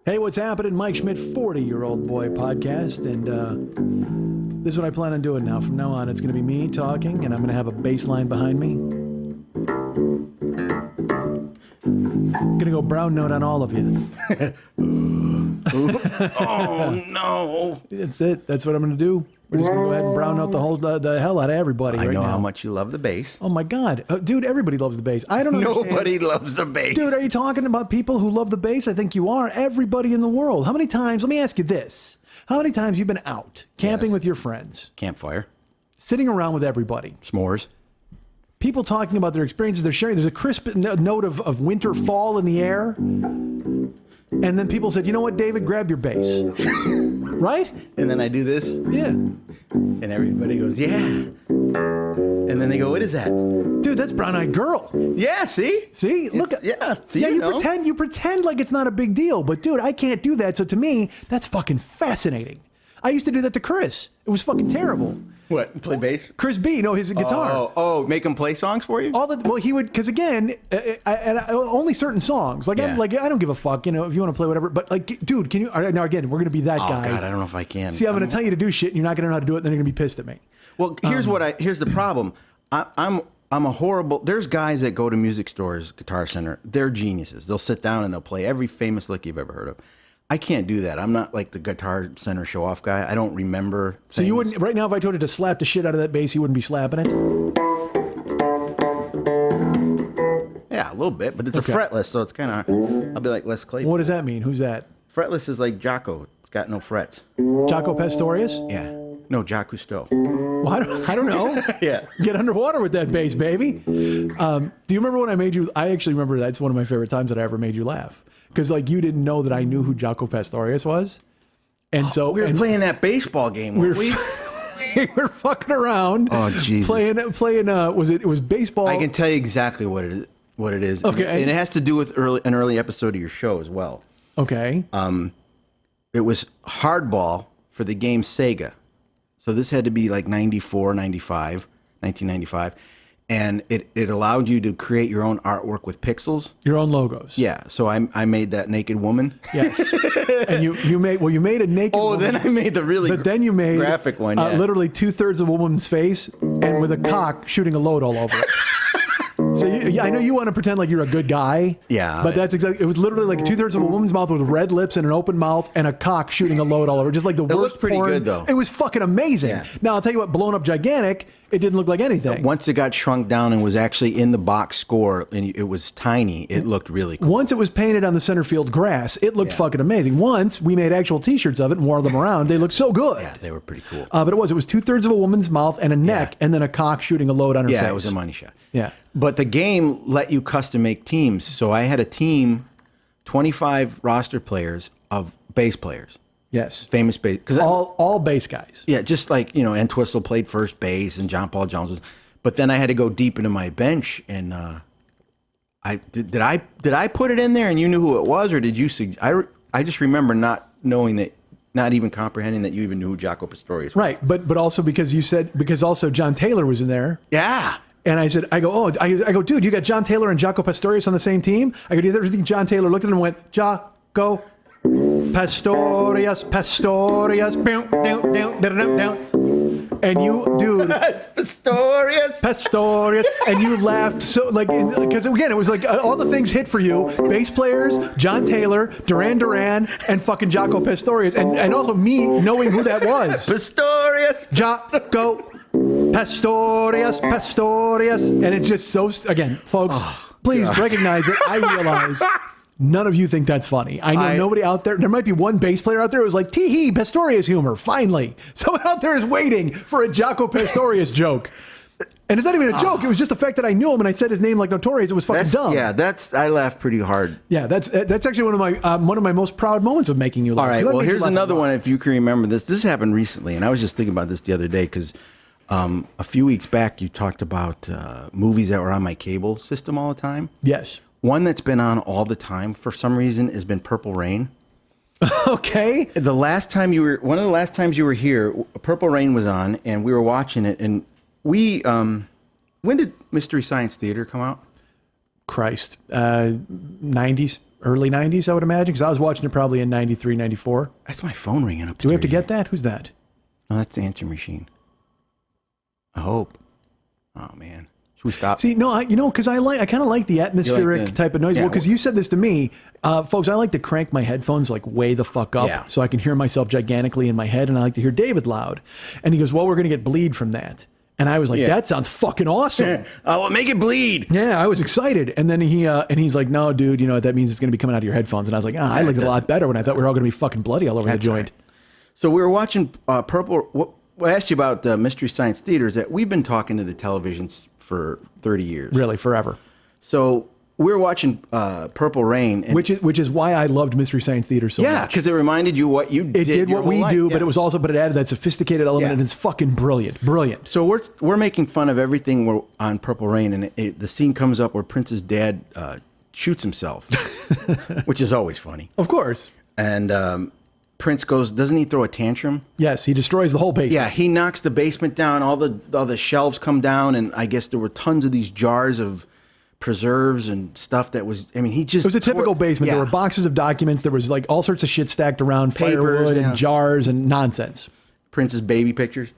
Hey, what's happening? Mike Schmidt, 40-year-old boy podcast, and this is what I plan on doing now. From now on, it's going to be me talking, and I'm going to have a bass line behind me. I'm going to go brown note on all of you. Oh, no. That's it. That's what I'm going to do. We're just going to go ahead and brown out the hell out of everybody right now. I know how much you love the bass. Oh, my God. Dude, everybody loves the bass. I don't understand. Nobody loves the bass. Dude, are you talking about people who love the bass? I think you are. Everybody in the world. How many times, let me ask you this. How many times you've been out camping with your friends? Campfire. Sitting around with everybody. S'mores. People talking about their experiences they're sharing. There's a crisp note of winter, fall in the air. And then people said, you know what, David, grab your bass. Right? And then I do this. Yeah. And everybody goes, yeah. And then they go, what is that? Dude, that's Brown Eyed Girl. Yeah, see? See? Look at see, yeah, you you pretend like it's not a big deal, but dude, I can't do that. So to me, that's fucking fascinating. I used to do that to Chris. It was fucking terrible. What? Play bass? Chris B, his guitar. Oh, make him play songs for you? He would, because again, only certain songs. Like, Yeah. I don't give a fuck, if you want to play whatever. But like, dude, can you? Now again, we're gonna be that guy. Oh God, I don't know if I can. See, I'm gonna tell you to do shit, and you're not gonna know how to do it. And then you're gonna be pissed at me. Well, here's the problem. I'm a horrible. There's guys that go to music stores, Guitar Center. They're geniuses. They'll sit down and they'll play every famous lick you've ever heard of. I can't do that. I'm not like the Guitar Center show-off guy. I don't remember things. So you wouldn't, right now, if I told you to slap the shit out of that bass, you wouldn't be slapping it? Yeah, a little bit, but it's a fretless, so it's kind of, I'll be like Les Claypool. What does that mean? Who's that? Fretless is like Jocko. It's got no frets. Jaco Pastorius? Yeah. No, Jacques Cousteau. Well, I don't know. Yeah. Get underwater with that bass, baby. Do you remember when I made you, I actually remember that's one of my favorite times that I ever made you laugh. Because like you didn't know that I knew who Jaco Pastorius was. And so we were playing that baseball game, weren't we? We were fucking around. Oh, Jesus. Playing it was baseball. I can tell you exactly what it is. Okay. And it has to do with an early episode of your show as well. Okay. It was hardball for the game Sega. So this had to be like 1995. And it allowed you to create your own artwork with pixels. Your own logos. Yeah. So I made that naked woman. Yes. And you made a naked woman. Then I made the really then you made graphic one. Yeah. Literally 2/3 of a woman's face and with a cock shooting a load all over it. So I know you want to pretend like you're a good guy. Yeah. But that's exactly, it was literally like 2/3 of a woman's mouth with red lips and an open mouth and a cock shooting a load all over. Just like the worst looked pretty porn. good, though. It was fucking amazing. Yeah. Now I'll tell you what, blown up gigantic, it didn't look like anything. Once it got shrunk down and was actually in the box score and it was tiny, it looked really cool. Once it was painted on the center field grass, it looked fucking amazing. Once we made actual t-shirts of it and wore them around, they looked so good. Yeah, they were pretty cool. But it was 2/3 of a woman's mouth and a neck and then a cock shooting a load on her face. Yeah, it was a money shot. Yeah. But the game let you custom make teams. So I had a team, 25 roster players of bass players. Yes. Famous bass. All bass guys. Yeah, just like, Entwistle played first base and John Paul Jones was. But then I had to go deep into my bench and did I put it in there and you knew who it was, or did you I just remember not knowing that, not even comprehending that you even knew who Jaco Pastorius was. Right, but also because also John Taylor was in there. Yeah. And I go, dude, you got John Taylor and Jaco Pastorius on the same team? I go, do you ever think John Taylor looked at him and went, Jaco Pastorius, down. And you, dude, Pastorius, and you laughed so because again, it was like all the things hit for you: bass players, John Taylor, Duran, and fucking Jaco Pastorius, and also me knowing who that was. Pastorius, Jaco Pastorius, and it's just so again, folks. Please recognize it. I realize. None of you think that's funny. I know nobody out there. There might be one bass player out there who's like, tee-hee, Pastorius humor, finally. Someone out there is waiting for a Jaco Pastorius joke. And it's not even a joke. It was just the fact that I knew him and I said his name like Notorious. It was fucking dumb. Yeah, I laughed pretty hard. Yeah, that's actually one of my most proud moments of making you laugh. All right, well, here's another one if you can remember this. This happened recently, and I was just thinking about this the other day because a few weeks back you talked about movies that were on my cable system all the time. Yes. One that's been on all the time for some reason has been Purple Rain. Okay. One of the last times you were here, Purple Rain was on, and we were watching it. And we, when did Mystery Science Theater come out? Christ, 90s. early 90s, I would imagine, because I was watching it probably in 93, 94. That's my phone ringing up. Do we have to get that? Who's that? No, that's the answer machine. I hope. Oh man, should we stop? See, no, because I kind of like the atmospheric type of noise. Yeah. Well, because you said this to me, folks. I like to crank my headphones like way the fuck up, Yeah. so I can hear myself gigantically in my head, and I like to hear David loud. And he goes, "Well, we're gonna get bleed from that." And I was like, "That sounds fucking awesome." Oh, well, make it bleed. Yeah, I was excited. And then he's like, "No, dude, you know what that means? It's gonna be coming out of your headphones." And I was like, "I liked it a lot better when I thought we were all gonna be fucking bloody all over the joint." Right. So we were watching Purple. What I asked you about Mystery Science Theater is that we've been talking to the televisions for 30 years. Really, forever. So we were watching Purple Rain. And Which is why I loved Mystery Science Theater so much. because it reminded you what you did. It did your what whole we life. do, Yeah. but it added that sophisticated element, and it's fucking brilliant. Brilliant. So we're making fun of everything on Purple Rain, and the scene comes up where Prince's dad shoots himself, which is always funny. Of course. And Prince goes, doesn't he throw a tantrum? Yes, he destroys the whole basement. Yeah, he knocks the basement down. All the shelves come down, and I guess there were tons of these jars of preserves and stuff that was. I mean, he just. It was a typical basement. Yeah. There were boxes of documents. There was like all sorts of shit stacked around, Papers, firewood yeah. and jars and nonsense. Prince's baby pictures,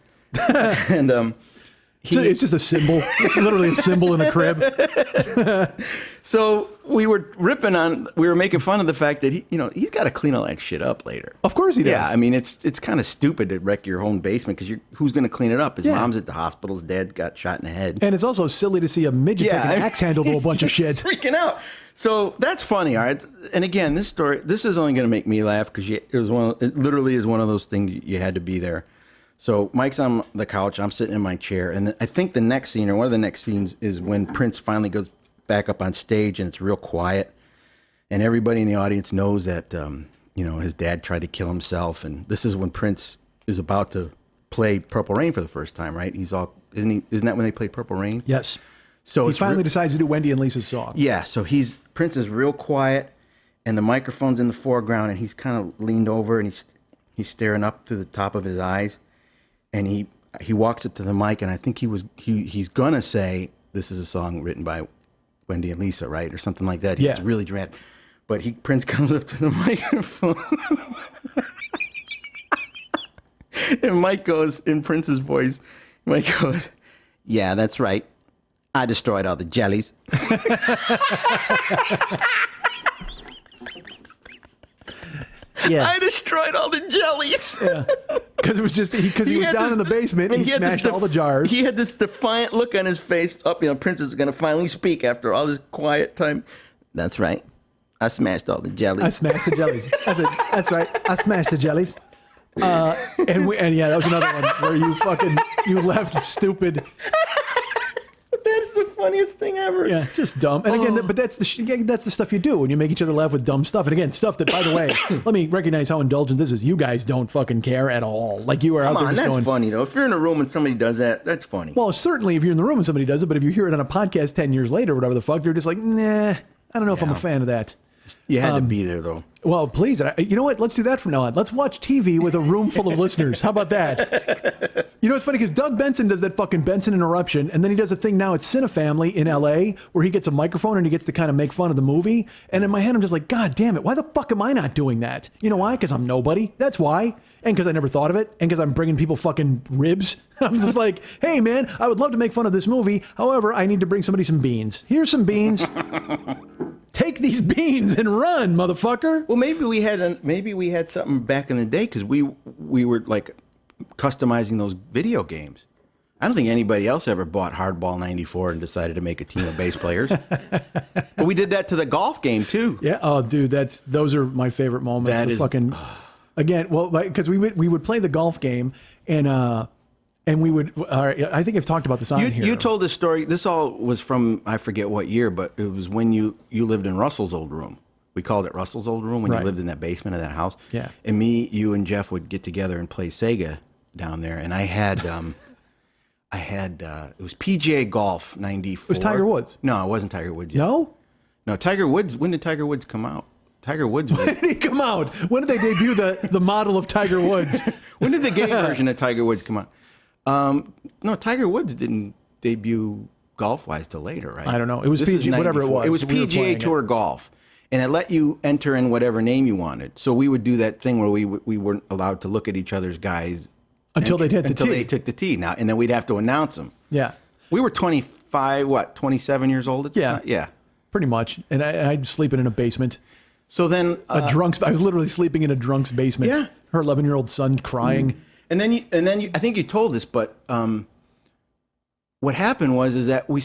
and So it's just a symbol. It's literally a symbol in a crib. So we were making fun of the fact that he's got to clean all that shit up later. Of course he does. Yeah, I mean it's kind of stupid to wreck your home basement because who's going to clean it up? His mom's at the hospital. His dad got shot in the head. And it's also silly to see a midget take an axe handle to a bunch of shit. Freaking out. So that's funny, all right. And again, this is only going to make me laugh because it literally is one of those things you had to be there. So Mike's on the couch. I'm sitting in my chair, and I think the next scene, or one of the next scenes, is when Prince finally goes back up on stage, and it's real quiet, and everybody in the audience knows that his dad tried to kill himself, and this is when Prince is about to play Purple Rain for the first time, right? Isn't that when they played Purple Rain? Yes. So he finally decides to do Wendy and Lisa's song. Yeah. So Prince is real quiet, and the microphone's in the foreground, and he's kind of leaned over, and he's staring up to the top of his eyes. And he walks up to the mic, and I think he's gonna say this is a song written by Wendy and Lisa, right, or something like that. It's really dramatic. But Prince comes up to the microphone, and Mike goes in Prince's voice. Mike goes, "Yeah, that's right. I destroyed all the jellies." Yeah. I destroyed all the jellies. Yeah. Because it was just because he was down in the basement and he smashed all the jars. He had this defiant look on his face. Prince is going to finally speak after all this quiet time. That's right. I smashed all the jellies. I smashed the jellies. That's right. I smashed the jellies. And yeah, that was another one where you left stupid. That's the funniest thing ever. Yeah, just dumb. And again, but that's the stuff you do when you make each other laugh with dumb stuff. And again, stuff that, by the way, let me recognize how indulgent this is. You guys don't fucking care at all. Like you are out there just that's going. funny though. If you're in a room and somebody does that, that's funny. Well, certainly if you're in the room and somebody does it, but if you hear it on a podcast 10 years later, or whatever the fuck, they're just like, nah, I don't know if I'm a fan of that. You had to be there though. Well, please. You know what? Let's do that from now on. Let's watch TV with a room full of listeners. How about that? You know, it's funny because Doug Benson does that fucking Benson interruption, and then he does a thing now at Cinefamily in LA where he gets a microphone and he gets to kind of make fun of the movie. And in my head, I'm just like, God damn it. Why the fuck am I not doing that? You know why? Because I'm nobody. That's why. And because I never thought of it. And because I'm bringing people fucking ribs. I'm just like, hey, man, I would love to make fun of this movie. However, I need to bring somebody some beans. Here's some beans. Take these beans and run, motherfucker. Well, maybe we had something back in the day because we were like customizing those video games. I don't think anybody else ever bought Hardball 94 and decided to make a team of bass players. But we did that to the golf game too. Yeah. Oh, dude, those are my favorite moments. That is fucking again. Well, because we would play the golf game and we would. I think I've talked about this on here. You told this story. This all was from I forget what year, but it was when you lived in Russell's old room. We called it Russell's old room when you lived in that basement of that house. Yeah. And me, you, and Jeff would get together and play Sega down there. And I had it was PGA Golf '94. It was Tiger Woods. No, it wasn't Tiger Woods yet. No, Tiger Woods. When did Tiger Woods come out? Tiger Woods. When did he come out? When did they debut the model of Tiger Woods? When did the gay version of Tiger Woods come out? No, Tiger Woods didn't debut golf-wise till later, right? I don't know. It was PGA, whatever it was. It was We were PGA Tour Golf. and it let you enter in whatever name you wanted. So we would do that thing where we weren't allowed to look at each other's guys Until they hit the until tee. they took the tee. Now, and then we'd have to announce them. Yeah. We were 27 years old at the time? Yeah. Pretty much. And I'd sleeping in a basement. So then I was literally sleeping in a drunk's basement. Yeah. Her 11-year-old son crying. And then you, I think you told this, but what happened is that we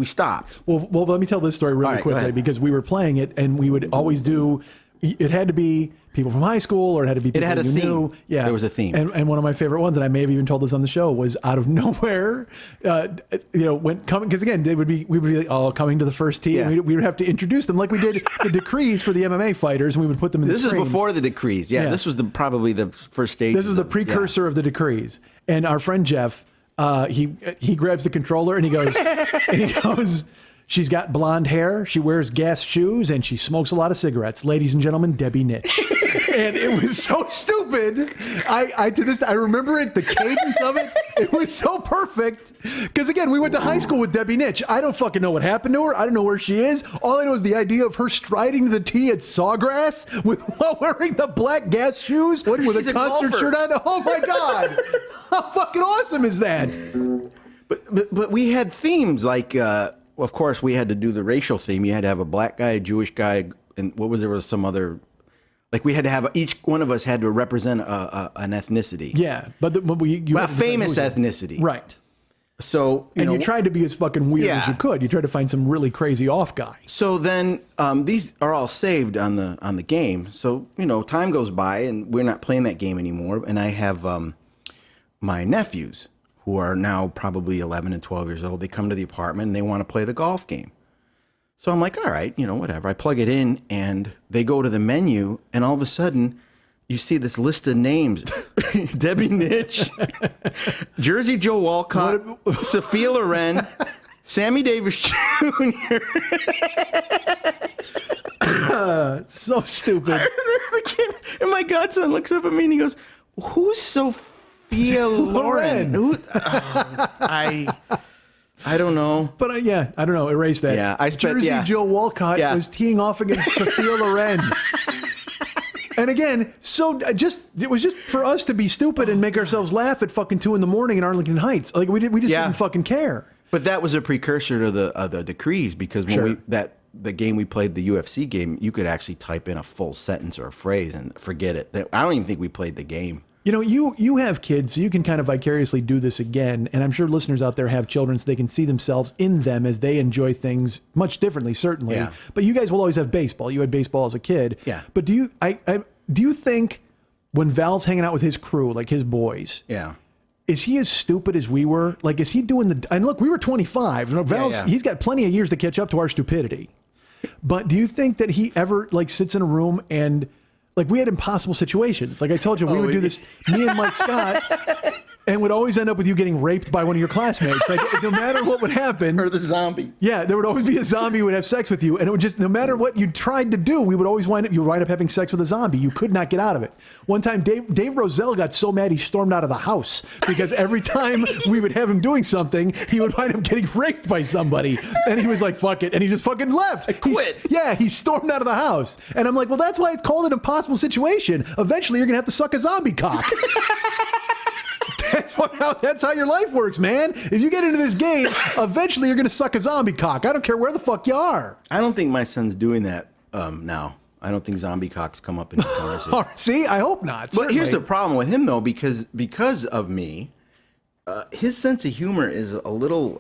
stopped. Well, let me tell this story really All right, go quickly ahead. because we were playing it and we would always do. It had to be people from high school, or it had to be people had a you theme. knew. Yeah, There was a theme. And one of my favorite ones, and I may have even told this on the show, was out of nowhere. When coming, because again, we would be all coming to the first tee, Yeah. and we would have to introduce them like we did the decrees for the MMA fighters, and we would put them in. This the is screen. before the decrees. Yeah, Yeah. this was probably the first stage. This was the precursor of the decrees. And our friend Jeff, he grabs the controller and he goes, she's got blonde hair, she wears gas shoes, and she smokes a lot of cigarettes. Ladies and gentlemen, Debbie Nitch. And it was so stupid. I remember it, the cadence of it. It was so perfect. Because again, we went to high school with Debbie Nitch. I don't fucking know what happened to her. I don't know where she is. All I know is the idea of her striding to the tee at Sawgrass while wearing the black gas shoes with She's a a concert golfer. shirt on. Oh my God. How fucking awesome is that? But we had themes like, of course, we had to do the racial theme. You had to have a black guy, a Jewish guy, and there was some other. Like we had to have each one of us had to represent an ethnicity. Yeah, but you A had to famous decide who was it. ethnicity. Right. So And you tried to be as fucking weird as you Yeah. could. You tried to find some really crazy off guy. So then these are all saved on the game. So time goes by and we're not playing that game anymore. And I have my nephews who are now probably 11 and 12 years old. They come to the apartment and they want to play the golf game. So I'm like, all right, whatever. I plug it in and they go to the menu and all of a sudden you see this list of names. Debbie Nitch, Jersey Joe Walcott, Sophia Loren, Sammy Davis Jr. So stupid. And my godson looks up at me and he goes, who's Sophia Loren? I don't know. But I don't know. Erase that. Yeah, I spent- Jersey yeah. Joe Walcott Yeah. was teeing off against Sophia Loren. And again, it was just for us to be stupid and make ourselves laugh at fucking 2 a.m. in Arlington Heights. Like we just Yeah. didn't fucking care. But that was a precursor to the decrees because when Sure. the game we played, the UFC game, you could actually type in a full sentence or a phrase and forget it. I don't even think we played the game. You have kids, so you can kind of vicariously do this again. And I'm sure listeners out there have children, so they can see themselves in them as they enjoy things much differently, certainly. Yeah. But you guys will always have baseball. You had baseball as a kid. Yeah. But do you think when Val's hanging out with his crew, like his boys, Yeah. is he as stupid as we were? Like, is he doing and look, we were 25. Val's, yeah. he's got plenty of years to catch up to our stupidity. But do you think that he ever sits in a room and we had impossible situations? Like I told you, we would do this, me and Mike Scott, and would always end up with you getting raped by one of your classmates. Like no matter what would happen. Or the zombie. Yeah, there would always be a zombie who would have sex with you, and it would just, no matter what you tried to do, you would wind up having sex with a zombie. You could not get out of it. One time, Dave Roselle got so mad he stormed out of the house because every time we would have him doing something, he would wind up getting raped by somebody, and he was like, "Fuck it," and he just fucking left. I quit. He stormed out of the house, and I'm like, "Well, that's why it's called an impossible situation. Eventually, you're gonna have to suck a zombie cock." That's how your life works, man. If you get into this game, eventually you're going to suck a zombie cock. I don't care where the fuck you are. I don't think my son's doing that now. I don't think zombie cocks come up in the conversation. All right, see, I hope not. But here's the certainly. problem with him, though, because of me, his sense of humor is a little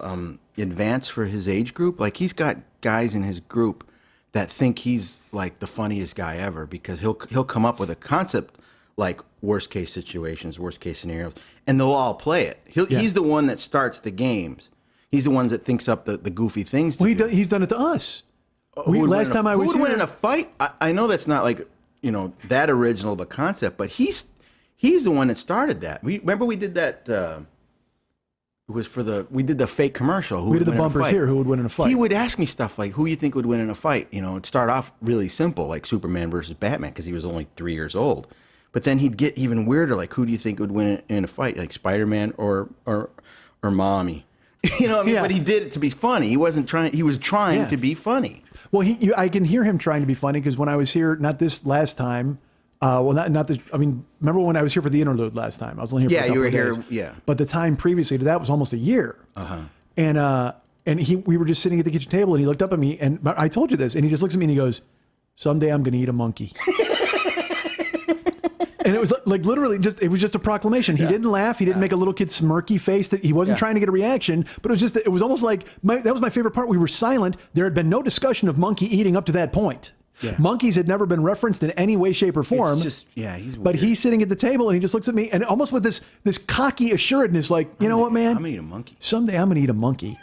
advanced for his age group. Like, he's got guys in his group that think he's, like, the funniest guy ever because he'll come up with a concept like worst-case situations, worst-case scenarios, and they'll all play it. He's the one that starts the games. He's the one that thinks up the goofy things to do. He's done it to us. Who would Last win time I was who would win here- in a fight? I know that's not like that original of a concept, but he's the one that started that. We did that. It was we did the fake commercial. Who We would did the win in a bumpers fight. here. Who would win in a fight? He would ask me stuff like, "Who you think would win in a fight?" It'd start off really simple, like Superman versus Batman, because he was only 3 years old. But then he'd get even weirder, like, "Who do you think would win in a fight, like Spider-Man or Mommy?" You know what I mean? Yeah. But he did it to be funny. He wasn't trying. He was trying Yeah. to be funny. Well, I can hear him trying to be funny because when I was here, not this last time, not this. I mean, remember when I was here for the interlude last time? I was only here. Yeah, for a couple you were of here. days. Yeah. But the time previously to that was almost a year. And we were just sitting at the kitchen table, and he looked up at me, and I told you this, and he just looks at me and he goes, "Someday I'm going to eat a monkey." And it was like literally it was just a proclamation. He didn't laugh. He didn't make a little kid smirky face. That he wasn't trying to get a reaction, but it was almost like that was my favorite part. We were silent. There had been no discussion of monkey eating up to that point. Yeah. Monkeys had never been referenced in any way, shape, or form. It's just, he's weird. But he's sitting at the table and he just looks at me and almost with this cocky assuredness, like, you know what, man? I'm gonna eat a monkey. Someday I'm gonna eat a monkey.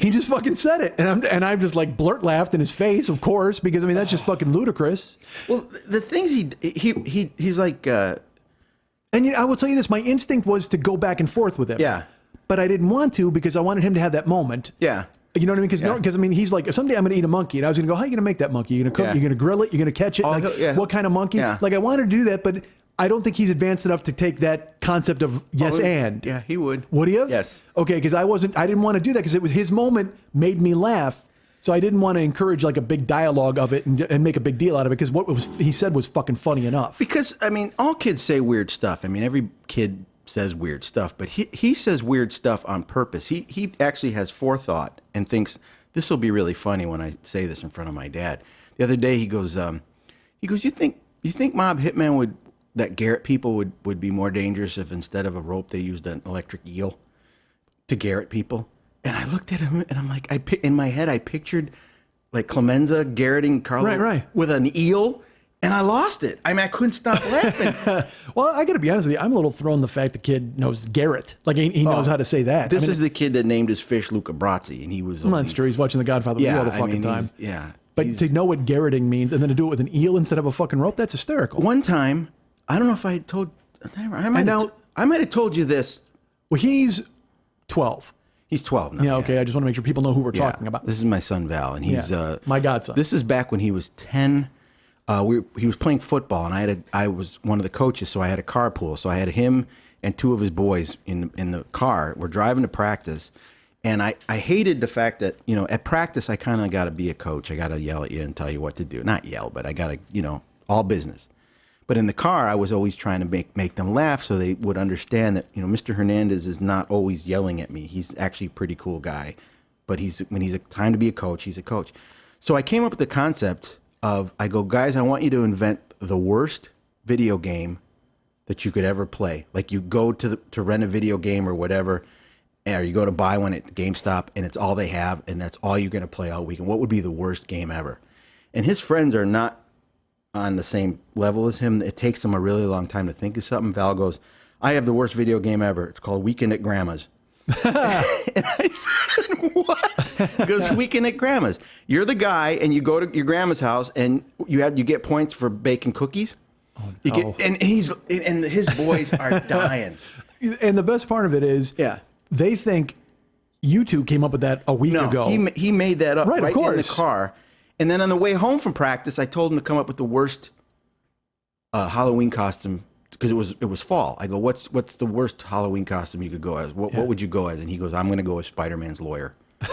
He just fucking said it, and I'm just like blurt laughed in his face, of course, because I mean that's just fucking ludicrous. Well, the things he's like. And I will tell you this: my instinct was to go back and forth with him. Yeah. But I didn't want to because I wanted him to have that moment. Yeah. You know what I mean? Because I mean, he's like, someday I'm going to eat a monkey, and I was going to go, how are you going to make that monkey? You're going to cook? Yeah. You're going to grill it? You're going to catch it? What kind of monkey? Yeah. Like I wanted to do that, but I don't think he's advanced enough to take that concept of yes and. Yeah, he would. Would he have? Yes. Okay, because I didn't want to do that because it was his moment made me laugh. So I didn't want to encourage like a big dialogue of it and make a big deal out of it because he said was fucking funny enough. Because I mean, all kids say weird stuff. I mean, every kid says weird stuff, but he says weird stuff on purpose. He actually has forethought and thinks this will be really funny when I say this in front of my dad. The other day he goes, you think mob hitmen that garrot people would be more dangerous if instead of a rope they used an electric eel to garrot people? And I looked at him and I'm like, in my head I pictured like Clemenza garroting Carlo Right. with an eel. And I lost it. I mean, I couldn't stop laughing. Well, I got to be honest with you. I'm a little thrown the fact the kid knows Garrett. Like he knows how to say that. This is the kid that named his fish Luca Brazzi, and he was. I'm not sure he's watching The Godfather all the fucking time. But to know what garroting means and then to do it with an eel instead of a fucking rope, that's hysterical. One time, I don't know if I had told. I might have told you this. Well, he's 12. He's 12 now. Yeah, okay. I just want to make sure people know who we're talking about. This is my son Val, and he's my godson. This is back when he was 10. He was playing football, and I was one of the coaches, so I had a carpool. So I had him and two of his boys in the car. We're driving to practice, and I hated the fact that, you know, at practice I kind of got to be a coach. I got to yell at you and tell you what to do. Not yell, but I got to, you know, all business. But in the car, I was always trying to make them laugh so they would understand that, you know, Mr. Hernandez is not always yelling at me. He's actually a pretty cool guy, but when he's a time to be a coach, he's a coach. So I came up with the concept I go, guys, I want you to invent the worst video game that you could ever play. Like you go to rent a video game or whatever, or you go to buy one at GameStop and it's all they have and that's all you're going to play all weekend. What would be the worst game ever? And his friends are not on the same level as him. It takes them a really long time to think of something. Val goes, I have the worst video game ever. It's called Weekend at Grandma's. And I said, what? He goes, Weekend at Grandma's. You're the guy, and you go to your grandma's house, and you get points for baking cookies. Oh, no. And his boys are dying. And the best part of it is, they think you two came up with that a week ago. He made that up right of course. in the car. And then on the way home from practice, I told him to come up with the worst Halloween costume. Because it was fall. I go, what's the worst Halloween costume you could go as? What would you go as? And he goes, I'm going to go as Spider-Man's lawyer. And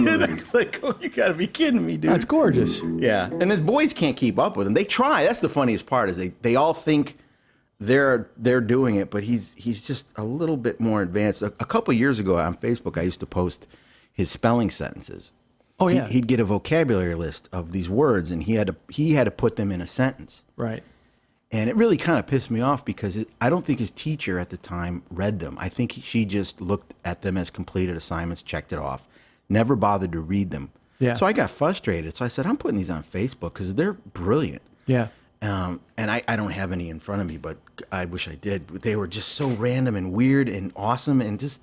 I was like, oh, you got to be kidding me, dude. That's gorgeous. Yeah. And his boys can't keep up with him. They try. That's the funniest part is they all think they're doing it, but he's just a little bit more advanced. A couple of years ago on Facebook, I used to post his spelling sentences. Oh yeah. He'd get a vocabulary list of these words, and he had to put them in a sentence. Right. And it really kind of pissed me off because I don't think his teacher at the time read them. I think she just looked at them as completed assignments, checked it off, never bothered to read them. Yeah. So I got frustrated. So I said, I'm putting these on Facebook because they're brilliant. Yeah. And I don't have any in front of me, but I wish I did. But they were just so random and weird and awesome and just...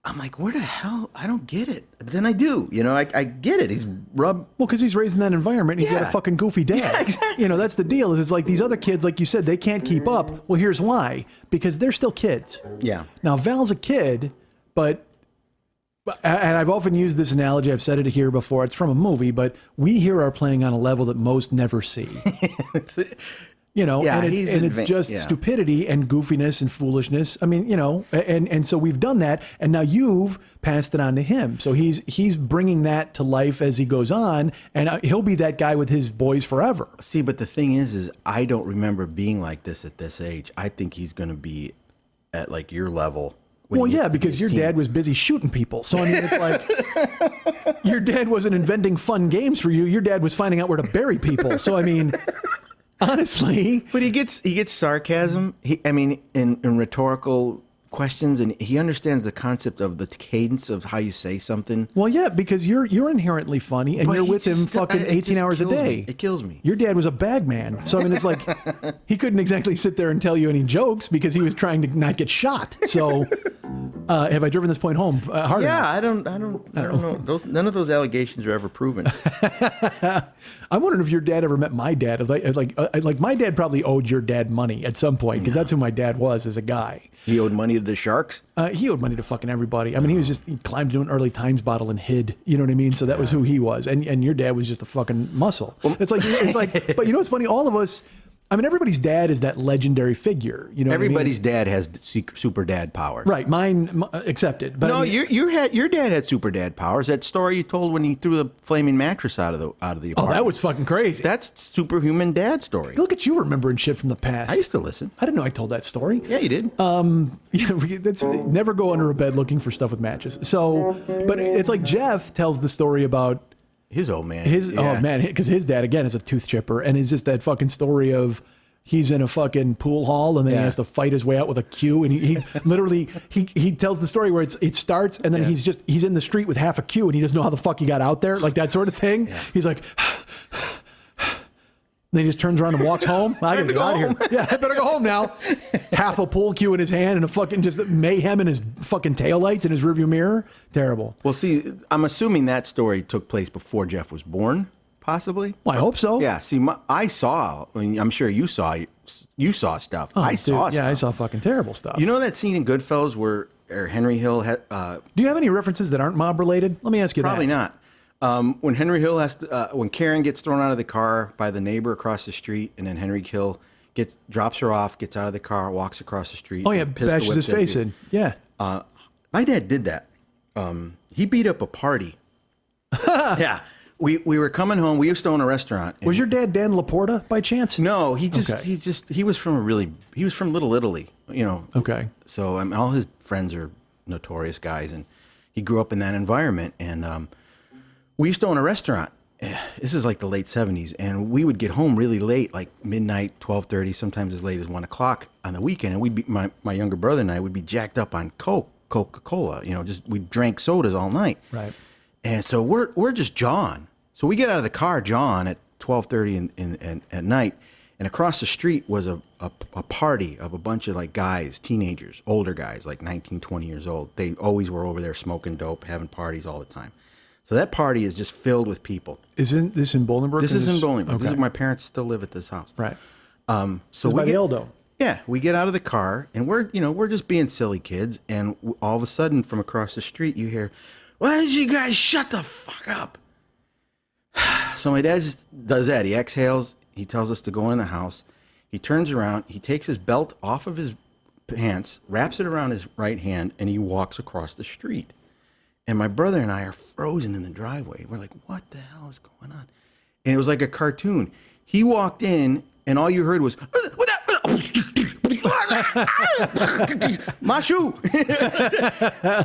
I'm like, where the hell? I don't get it. But then I do. You know, I get it. He's Well, because he's raised in that environment and he's got a fucking goofy dad. Yeah, exactly. You know, that's the deal. Is it's like these other kids, like you said, they can't keep up. Well, here's why. Because they're still kids. Yeah. Now, Val's a kid, but... And I've often used this analogy. I've said it here before. It's from a movie, but we here are playing on a level that most never see. Yeah, and it's he's just yeah. stupidity and goofiness and foolishness. I mean, and so we've done that, and now you've passed it on to him. So he's bringing that to life as he goes on, and he'll be that guy with his boys forever. See, but the thing is I don't remember being like this at this age. I think he's going to be at like your level. Well, yeah, because your dad was busy shooting people. So, I mean, it's like your dad wasn't inventing fun games for you. Your dad was finding out where to bury people. So, I mean, honestly. But he gets sarcasm. In rhetorical questions, and he understands the concept of the cadence of how you say something. Well, yeah, because you're inherently funny, and But you're he with him just- fucking it 18 just hours a kills day. me. It kills me. Your dad was a bag man. So, I mean, it's like he couldn't exactly sit there and tell you any jokes because he was trying to not get shot. So, have I driven this point home hard enough? I don't know. None of those allegations are ever proven. I'm wondering if your dad ever met my dad. Like my dad probably owed your dad money at some point because that's who my dad was as a guy. He owed money to the Sharks? He owed money to fucking everybody. I mean, he climbed into an early Times bottle and hid. You know what I mean? So that was who he was. And your dad was just a fucking muscle. It's like, but you know what's funny? All of us, I mean, everybody's dad is that legendary figure. You know, Everybody's dad has super dad powers. right? Mine accepted. But No, I mean, your dad had super dad powers. That story you told when he threw the flaming mattress out of the apartment. oh, that was fucking crazy. That's superhuman dad story. Look at you remembering shit from the past. I used to listen. I didn't know I told that story. Yeah, you did. Yeah, that's never go under a bed looking for stuff with matches. So, but it's like Jeff tells the story about His old man. oh man, because his dad again is a tooth chipper, and it's just that fucking story of he's in a fucking pool hall and then he has to fight his way out with a cue, and he literally he tells the story where it starts and then he's in the street with half a cue and he doesn't know how the fuck he got out there, like that sort of thing. Yeah. He's like. Then he just turns around and walks home. I gotta get out of here. Yeah, I better go home now. Half a pool cue in his hand and a fucking just mayhem in his fucking taillights in his rearview mirror. Terrible. Well, see, I'm assuming that story took place before Jeff was born, possibly. Well, I hope so. Yeah. See, I saw. I mean, I'm sure you saw stuff. Oh, I dude, saw stuff. Yeah, I saw fucking terrible stuff. You know that scene in Goodfellas where Henry Hill had. Do you have any references that aren't mob related? Let me ask you Probably that. not. When Henry Hill when Karen gets thrown out of the car by the neighbor across the street, and then Henry Hill drops her off, gets out of the car, walks across the street. Oh yeah, and pistol bashes whips his that face dude. in. Yeah. My dad did that. He beat up a party. Yeah. We were coming home. We used to own a restaurant. Was your dad Dan Laporta by chance? No, he Okay. was from Little Italy, you know. Okay. So I mean, all his friends are notorious guys, and he grew up in that environment. And we used to own a restaurant. This is like the late 70s, and we would get home really late, like midnight, 12:30, sometimes as late as 1 o'clock on the weekend. And we'd be my younger brother and I would be jacked up on Coca-Cola. You know, just we drank sodas all night. Right. And so we're just jawing. So we get out of the car, jawing at 12:30 at night, and across the street was a party of a bunch of like guys, teenagers, older guys, like 19, 20 years old. They always were over there smoking dope, having parties all the time. So that party is just filled with people. Isn't this in Bolingbrook? This is in Bolingbrook. Okay. This is my parents still live at this house. Right. So It's by the Eldo. Yeah, we get out of the car and we're just being silly kids, and all of a sudden from across the street you hear, "Why don't you guys shut the fuck up?" So my dad just does that. He exhales. He tells us to go in the house. He turns around. He takes his belt off of his pants, wraps it around his right hand, and he walks across the street. And my brother and I are frozen in the driveway. We're like, what the hell is going on? And it was like a cartoon. He walked in, and all you heard was, my shoe.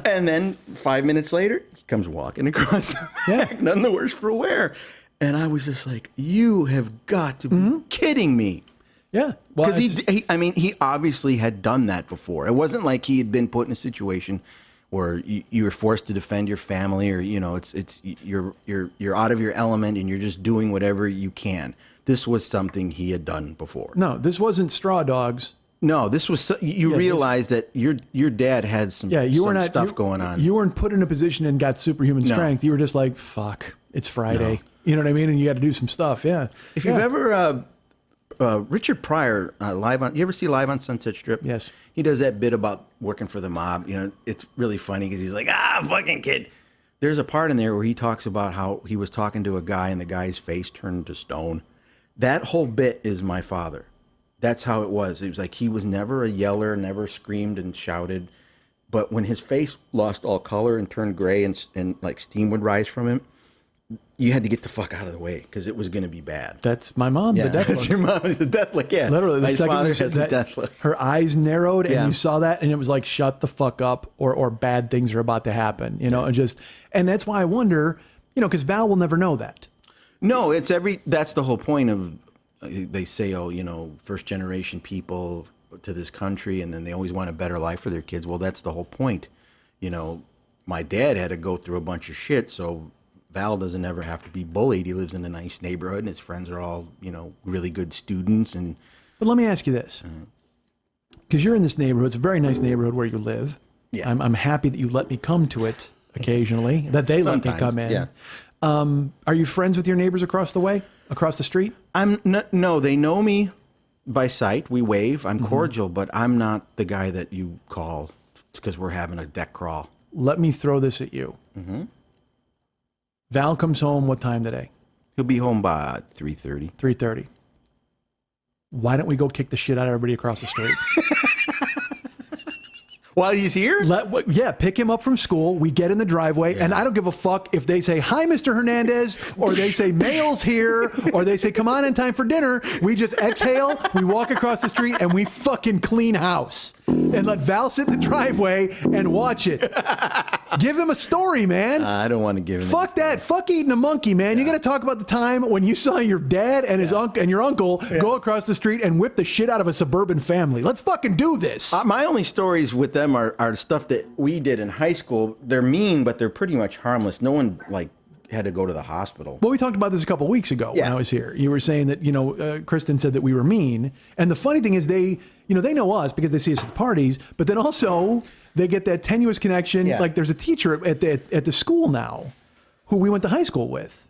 And then 5 minutes later, he comes walking across the back, none the worse for wear. And I was just like, you have got to be kidding me. Yeah. Well, Because he obviously had done that before. It wasn't like he had been put in a situation where you were forced to defend your family, or you're out of your element and you're just doing whatever you can. This was something he had done before. no, this wasn't Straw Dogs. No, this was you realized that your dad had some stuff going on. You weren't put in a position and got superhuman strength. You were just like, fuck, it's Friday. You know what I mean? And you got to do some stuff. Yeah. If you've ever Richard Pryor you ever see Live on Sunset Strip? Yes. He does that bit about working for the mob. You know, it's really funny because he's like, fucking kid. There's a part in there where he talks about how he was talking to a guy and the guy's face turned to stone. That whole bit is my father. That's how it was. It was like he was never a yeller, never screamed and shouted. But when his face lost all color and turned gray and like steam would rise from him, you had to get the fuck out of the way because it was going to be bad. That's my mom, the death That's look. your mom, the death look, yeah. Literally, the My second father you said has the that, death look. her eyes narrowed, and Yeah. you saw that, and it was like, shut the fuck up, or bad things are about to happen, you know, and that's why I wonder, you know, because Val will never know that. No, that's the whole point of, they say, oh, you know, first generation people to this country, and then they always want a better life for their kids. Well, that's the whole point. You know, my dad had to go through a bunch of shit, so Val doesn't ever have to be bullied. He lives in a nice neighborhood, and his friends are all, you know, really good students. But let me ask you this, because you're in this neighborhood. It's a very nice neighborhood where you live. Yeah. I'm happy that you let me come to it occasionally, that they let me Sometimes, come in. yeah. Are you friends with your neighbors across the street? No, they know me by sight. We wave. I'm cordial, but I'm not the guy that you call because we're having a deck crawl. Let me throw this at you. Val comes home what time today? He'll be home by 3:30. 3:30. Why don't we go kick the shit out of everybody across the street? While he's here? Pick him up from school. We get in the driveway, and I don't give a fuck if they say, hi, Mr. Hernandez, or they say, mail's here, or they say, come on in time for dinner. We just exhale, we walk across the street, and we fucking clean house. And let Val sit in the driveway and watch it. Give him a story, man. I don't want to give him Fuck that. Fuck eating a monkey, man. You're going to talk about the time when you saw your dad and his uncle and your uncle go across the street and whip the shit out of a suburban family. Let's fucking do this. My only stories with them are stuff that we did in high school. They're mean, but they're pretty much harmless. No one like had to go to the hospital. Well, we talked about this a couple weeks ago when I was here. You were saying that, you know, Kristen said that we were mean. And the funny thing is they know us because they see us at parties, but then also they get that tenuous connection. Yeah. Like there's a teacher at the school now who we went to high school with.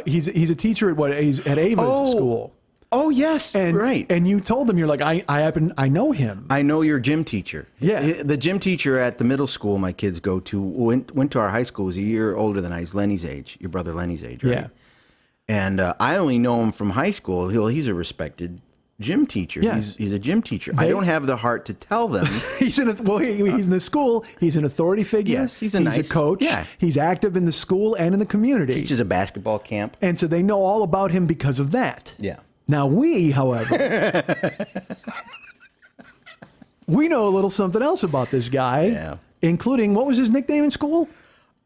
He's a teacher he's at Ava's school. Oh, yes. And, right. And you told them, you're like, I know him. I know your gym teacher. Yeah. The gym teacher at the middle school my kids go to went to our high school. He's a year older than I. He's Lenny's age, your brother Lenny's age, right? Yeah. And I only know him from high school. He's a respected gym teacher. Yes. He's a gym teacher. I don't have the heart to tell them. He's in the school. He's an authority figure. Yes, he's a nice coach. Yeah. He's active in the school and in the community. Teaches a basketball camp. And so they know all about him because of that. Yeah. Now we, however, we know a little something else about this guy. Yeah. Including, what was his nickname in school?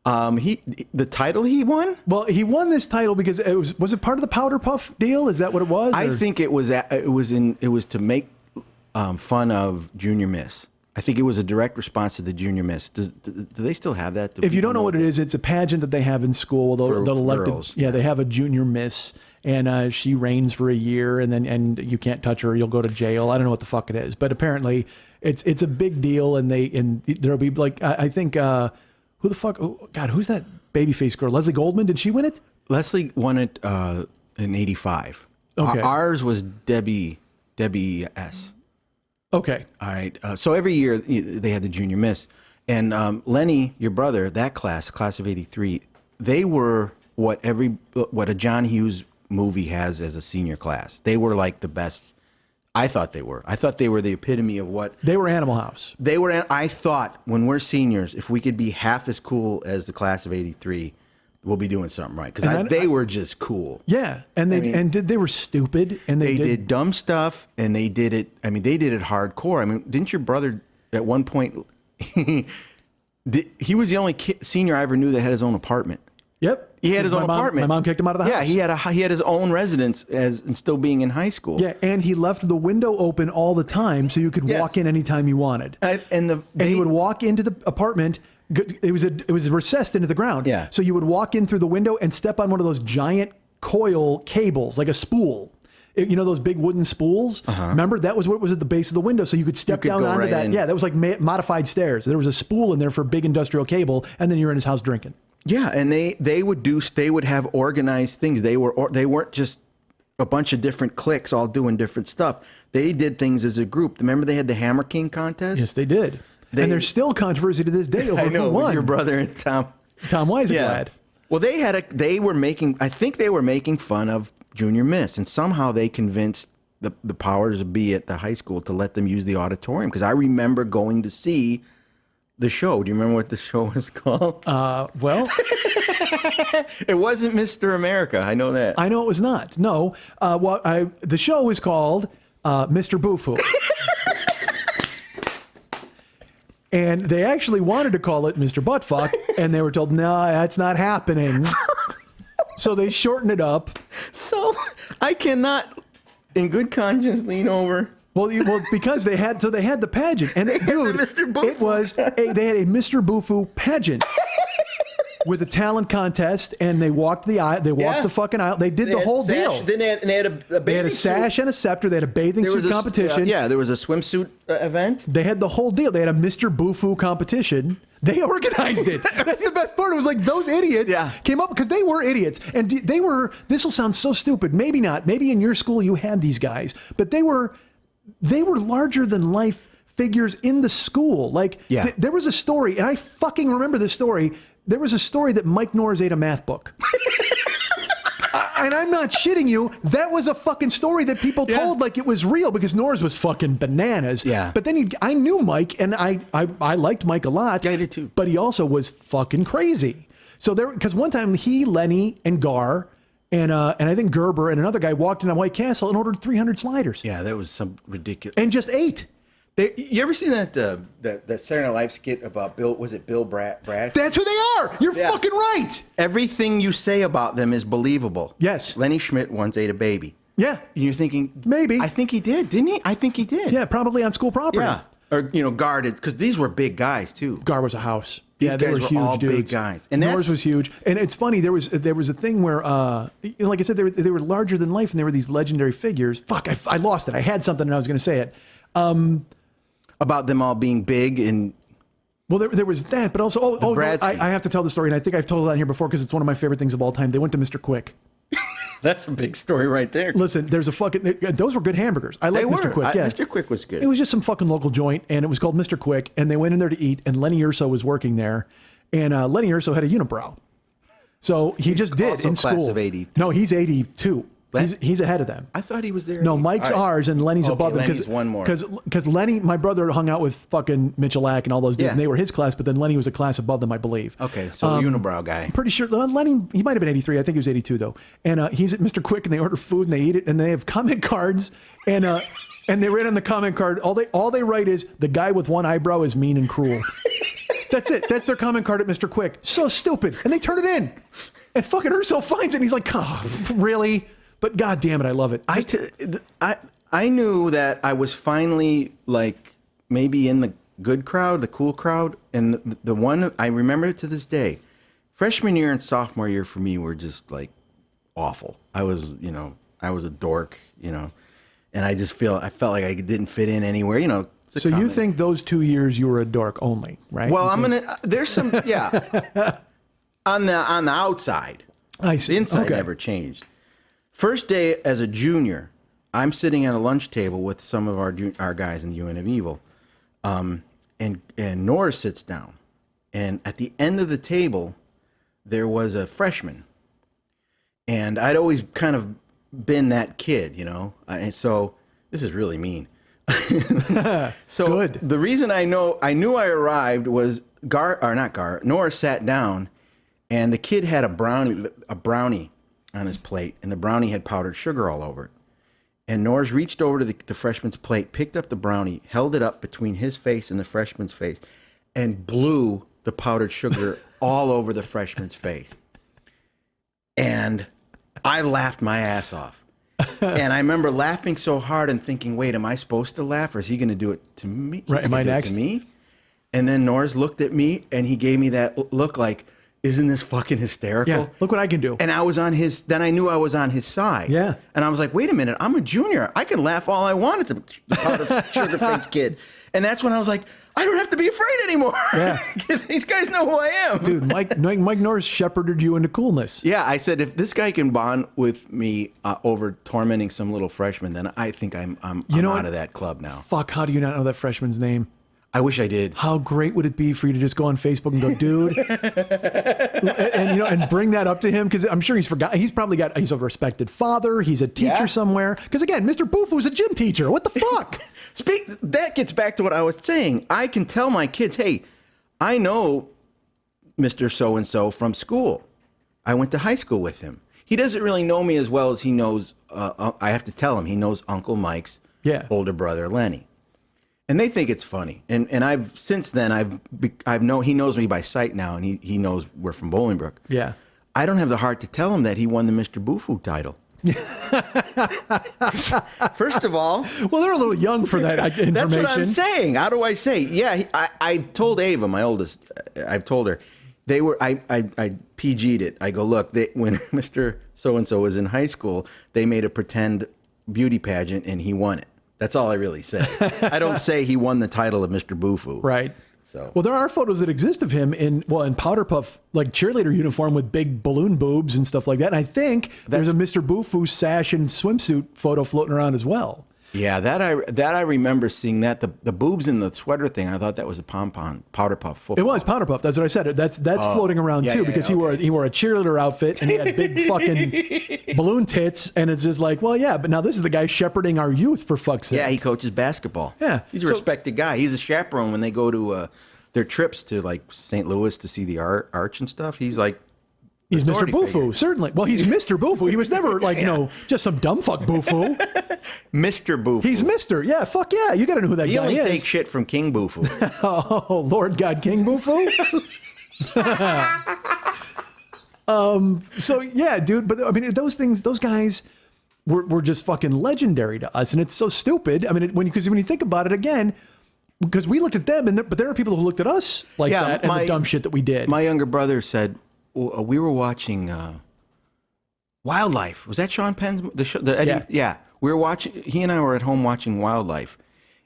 The title he won? Well, he won this title because was it part of the Powder Puff deal? Is that what it was? I think it was to make fun of Junior Miss. I think it was a direct response to the Junior Miss. Do they still have that? If you don't know what it is, it's a pageant that they have in school. They'll elect girls. Yeah, they have a Junior Miss, and she reigns for a year, and you can't touch her. You'll go to jail. I don't know what the fuck it is, but apparently it's a big deal, and there'll be like I think who the fuck? Oh, God, who's that babyface girl? Leslie Goldman? Did she win it? Leslie won it in '85. Okay. Ours was Debbie S. Okay. All right. So every year they had the Junior Miss. And Lenny, your brother, that class of '83, they were what a John Hughes movie has as a senior class. They were like the best. I thought they were. I thought they were the epitome of what They were Animal House. they were. I thought when we're seniors, if we could be half as cool as the class of '83, we'll be doing something right. Because they were just cool. Yeah, and they were stupid, and They did dumb stuff, and they did it. I mean, they did it hardcore. I mean, didn't your brother at one point? He was the only senior I ever knew that had his own apartment. Yep. He had his own apartment. My mom kicked him out of the house. Yeah, he had his own residence and still being in high school. Yeah, and he left the window open all the time so you could walk in anytime you wanted. And he would walk into the apartment. It was recessed into the ground. Yeah. So you would walk in through the window and step on one of those giant coil cables, like a spool. You know those big wooden spools? Remember, that was what was at the base of the window, so you could step down go onto right that. in. Yeah, that was like modified stairs. There was a spool in there for big industrial cable, and then you're in his house drinking. Yeah, and they would have organized things. They weren't just a bunch of different cliques all doing different stuff. They did things as a group. Remember they had the Hammer King contest? Yes, they did. And there's still controversy to this day over I know, who won. with your brother and Tom Weisenglad. Yeah. Well, I think they were making fun of Junior Miss, and somehow they convinced the powers be at the high school to let them use the auditorium, because I remember going to see the show. Do you remember what the show was called? Well, It wasn't Mr. America. I know that. I know it was not. No. The show was called Mr. Bufu. And they actually wanted to call it Mr. Buttfuck, and they were told, no, that's not happening. So they shortened it up. So I cannot, in good conscience, lean over. Well, because they had the pageant, and dude, Mr. Bufu. it was they had a Mr. Bufu pageant with a talent contest, and they walked the aisle. They walked the fucking aisle. They did the whole deal. Then they had a bathing They had a sash suit. and a scepter. They had a bathing suit competition. There was a swimsuit event. They had the whole deal. They had a Mr. Bufu competition. They organized it. That's the best part. It was like those idiots came up because they were idiots. And they were, this will sound so stupid. Maybe not. Maybe in your school you had these guys. But they were larger than life figures in the school. Like there was a story, and I fucking remember this story. There was a story that Mike Norris ate a math book. And I'm not shitting you. That was a fucking story that people told like it was real, because Norris was fucking bananas. Yeah. But then I knew Mike, and I liked Mike a lot. Yeah, I did too. But he also was fucking crazy. So because one time he, Lenny, and Gar, and I think Gerber and another guy walked into White Castle and ordered 300 sliders. Yeah, that was some ridiculous. And just ate. You ever seen that Saturday Night Live skit about Bill? Was it Bill Brass? That's who they are. You're fucking right. Everything you say about them is believable. Yes. Lenny Schmidt once ate a baby. Yeah. And you're thinking maybe. I think he did, didn't he? I think he did. Yeah, probably on school property. Yeah. Or guarded, because these were big guys too. Gar was a house. These they guys were were huge all dudes. big guys. And Norris was huge. And it's funny, there was a thing where, like I said, they were larger than life, and they were these legendary figures. Fuck, I lost it. I had something and I was going to say it. About them all being big and. Well, there was that, but also, no, I have to tell the story, and I think I've told it on here before because it's one of my favorite things of all time. They went to Mr. Quick. That's a big story right there. Listen, there's a fucking, those were good hamburgers. I like Mr. Quick. Yeah. Mr. Quick was good. It was just some fucking local joint, and it was called Mr. Quick, and they went in there to eat, and Lenny Urso was working there, and Lenny Urso had a unibrow. So he's just did in class school. Of 80. No, he's 82. He's ahead of them. I thought he was there. No, Mike's ours and Lenny's above them. Lenny's one more. Because Lenny, my brother, hung out with fucking Mitchell-Ack and all those dudes, and they were his class, but then Lenny was a class above them, I believe. Okay, so unibrow guy. I'm pretty sure Lenny, he might have been 83. I think he was 82 though. And he's at Mr. Quick, and they order food and they eat it, and they have comment cards, and they write on the comment card, all they write is, the guy with one eyebrow is mean and cruel. That's it. That's their comment card at Mr. Quick. So stupid. And they turn it in. And fucking Urso finds it, and he's like, oh, really? But God damn it, I love it. I knew that I was finally like maybe in the good crowd, the cool crowd, and the one I remember it to this day. Freshman year and sophomore year for me were just like awful. I was a dork, and I felt like I didn't fit in anywhere, So you think those 2 years you were a dork only, right? Well, there's some on the outside. I see. The inside never changed. First day as a junior, I'm sitting at a lunch table with some of our guys in the UN of Evil, and Norris sits down, and at the end of the table, there was a freshman, and I'd always kind of been that kid, and so this is really mean. So good. The reason I knew I arrived was Norris sat down, and the kid had a brownie on his plate, and the brownie had powdered sugar all over it. And Norris reached over to the freshman's plate, picked up the brownie, held it up between his face and the freshman's face, and blew the powdered sugar all over the freshman's face. And I laughed my ass off. And I remember laughing so hard and thinking, wait, am I supposed to laugh, or is he going to do it to me? Right, am I next? To me? And then Norris looked at me, and he gave me that look like, isn't this fucking hysterical? Yeah, look what I can do. And then I knew I was on his side. Yeah. And I was like, wait a minute, I'm a junior. I can laugh all I want at the powder sugar face kid. And that's when I was like, I don't have to be afraid anymore. Yeah. These guys know who I am. Dude, Mike Norris shepherded you into coolness. Yeah, I said, if this guy can bond with me over tormenting some little freshman, then I think I'm out of that club now. Fuck, how do you not know that freshman's name? I wish I did. How great would it be for you to just go on Facebook and go, dude, and and bring that up to him, because I'm sure he's forgotten. He's a respected father. He's a teacher somewhere. Because again, Mr. Bufu's a gym teacher. What the fuck? That gets back to what I was saying. I can tell my kids, hey, I know Mr. So-and-so from school. I went to high school with him. He doesn't really know me as well as he knows. I have to tell him he knows Uncle Mike's older brother, Lenny. And they think it's funny. And he knows me by sight now, and he knows we're from Bolingbrook. Yeah. I don't have the heart to tell him that he won the Mr. Bufu title. First of all, well, they're a little young for that information. That's what I'm saying. How do I say? Yeah, I told Ava, my oldest, I've told her, I PG'd it. I go, look, when Mr. So-and-so was in high school, they made a pretend beauty pageant and he won it. That's all I really say. I don't say he won the title of Mr. Bufu. Right. So. Well, there are photos that exist of him in powder puff, like cheerleader uniform with big balloon boobs and stuff like that. And I think there's a Mr. Bufu sash and swimsuit photo floating around as well. Yeah, that I remember seeing that. The boobs in the sweater thing, I thought that was a pom-pom powder puff football. It was powder puff. That's what I said. That's floating around too, because he wore a cheerleader outfit and he had big fucking balloon tits, and it's just like, well, yeah, but now this is the guy shepherding our youth, for fuck's sake. Yeah, he coaches basketball. Yeah, he's a respected guy. He's a chaperone when they go to their trips to like St. Louis to see the arch and stuff. He's like. He's Mr. Bufu, certainly. Well, he's Mr. Bufu. He was never like, just some dumb fuck Bufu. Mr. Bufu. He's Mr. Yeah, fuck yeah. You got to know who that guy is. He only takes shit from King Bufu. Oh, Lord God, King Bufu? So, yeah, dude. But, I mean, those guys were just fucking legendary to us. And it's so stupid. I mean, because when you think about it again, because we looked at them, but there are people who looked at us like that and the dumb shit that we did. My younger brother said, we were watching Wildlife. Was that Sean Penn's the show? Yeah. We were watching. He and I were at home watching Wildlife,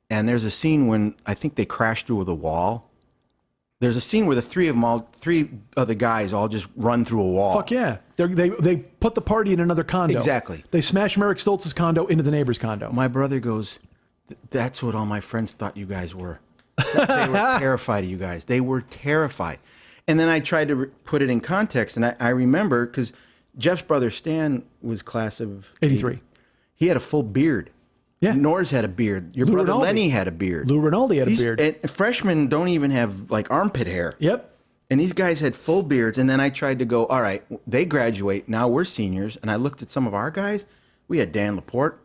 and there's a scene when I think they crashed through the wall. There's a scene where the three of the guys all just run through a wall. Fuck yeah! They put the party in another condo. Exactly. They smashed Merrick Stoltz's condo into the neighbor's condo. My brother goes, "That's what all my friends thought you guys were. They were terrified of you guys. They were terrified." And then I tried to put it in context, and I remember, because Jeff's brother Stan was class of 83. He had a full beard. Yeah. Norris had a beard. Your Lou brother Rinaldi. Lenny had a beard. Lou Rinaldi had a beard. And freshmen don't even have like armpit hair. Yep. And these guys had full beards. And then I tried to go, all right, they graduate. Now we're seniors. And I looked at some of our guys. We had Dan Laporte,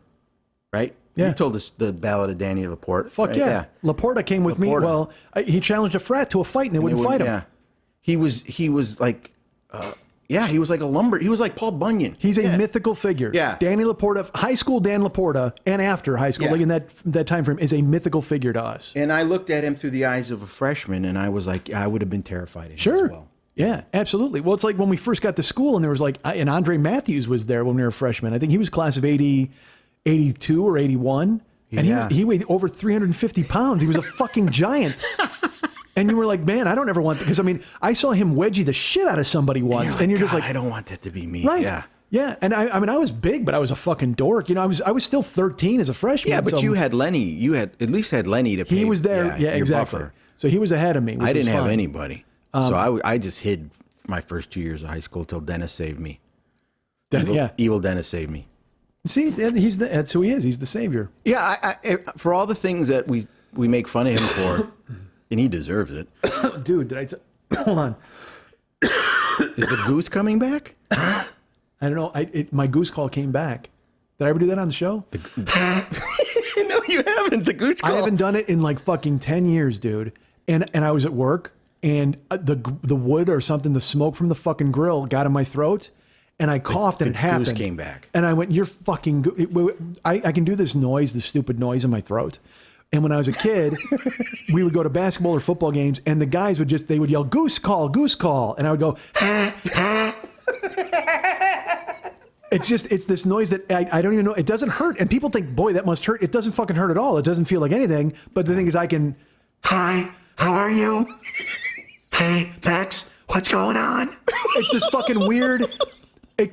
right? Yeah. You told us the ballad of Danny Laporte. Fuck right? yeah. Laporta came with me. Well, he challenged a frat to a fight, and they wouldn't fight him. Yeah. He was like, he was like a lumber. He was like Paul Bunyan. He's a mythical figure. Yeah. Danny Laporta, high school Dan Laporta, and after high school, like in that time frame, is a mythical figure to us. And I looked at him through the eyes of a freshman, and I was like, I would have been terrified of him as well. Yeah, absolutely. Well, it's like when we first got to school, and there was like, and Andre Matthews was there when we were freshmen. I think he was class of 82 or 81. And he weighed over 350 pounds. He was a fucking giant. And you were like, man, I don't ever want that. Because, I mean, I saw him wedgie the shit out of somebody once. And you're just like, I don't want that to be me. Right. Yeah. Yeah. And I mean, I was big, but I was a fucking dork. I was still 13 as a freshman. Yeah, but you had Lenny. You had at least had Lenny to pay. He was there. Yeah, exactly. Buffer. So he was ahead of me. I didn't have anybody. So I just hid my first 2 years of high school till Dennis saved me. Evil Dennis saved me. See, that's who he is. He's the savior. Yeah, for all the things that we make fun of him for, and he deserves it. Dude, hold on. Is the goose coming back? I don't know. My goose call came back. Did I ever do that on the show? No, you haven't. The goose call. I haven't done it in like fucking 10 years, dude. And I was at work, and the wood or something, the smoke from the fucking grill got in my throat. And I coughed, and it happened. The goose came back. And I went, you're fucking... I can do this noise, the stupid noise in my throat. And when I was a kid, we would go to basketball or football games, and the guys they would yell, goose call, goose call. And I would go, ha, ha. It's this noise that I don't even know. It doesn't hurt. And people think, boy, that must hurt. It doesn't fucking hurt at all. It doesn't feel like anything. But the thing is, hi, how are you? Hey, Max, what's going on? It's this fucking weird... It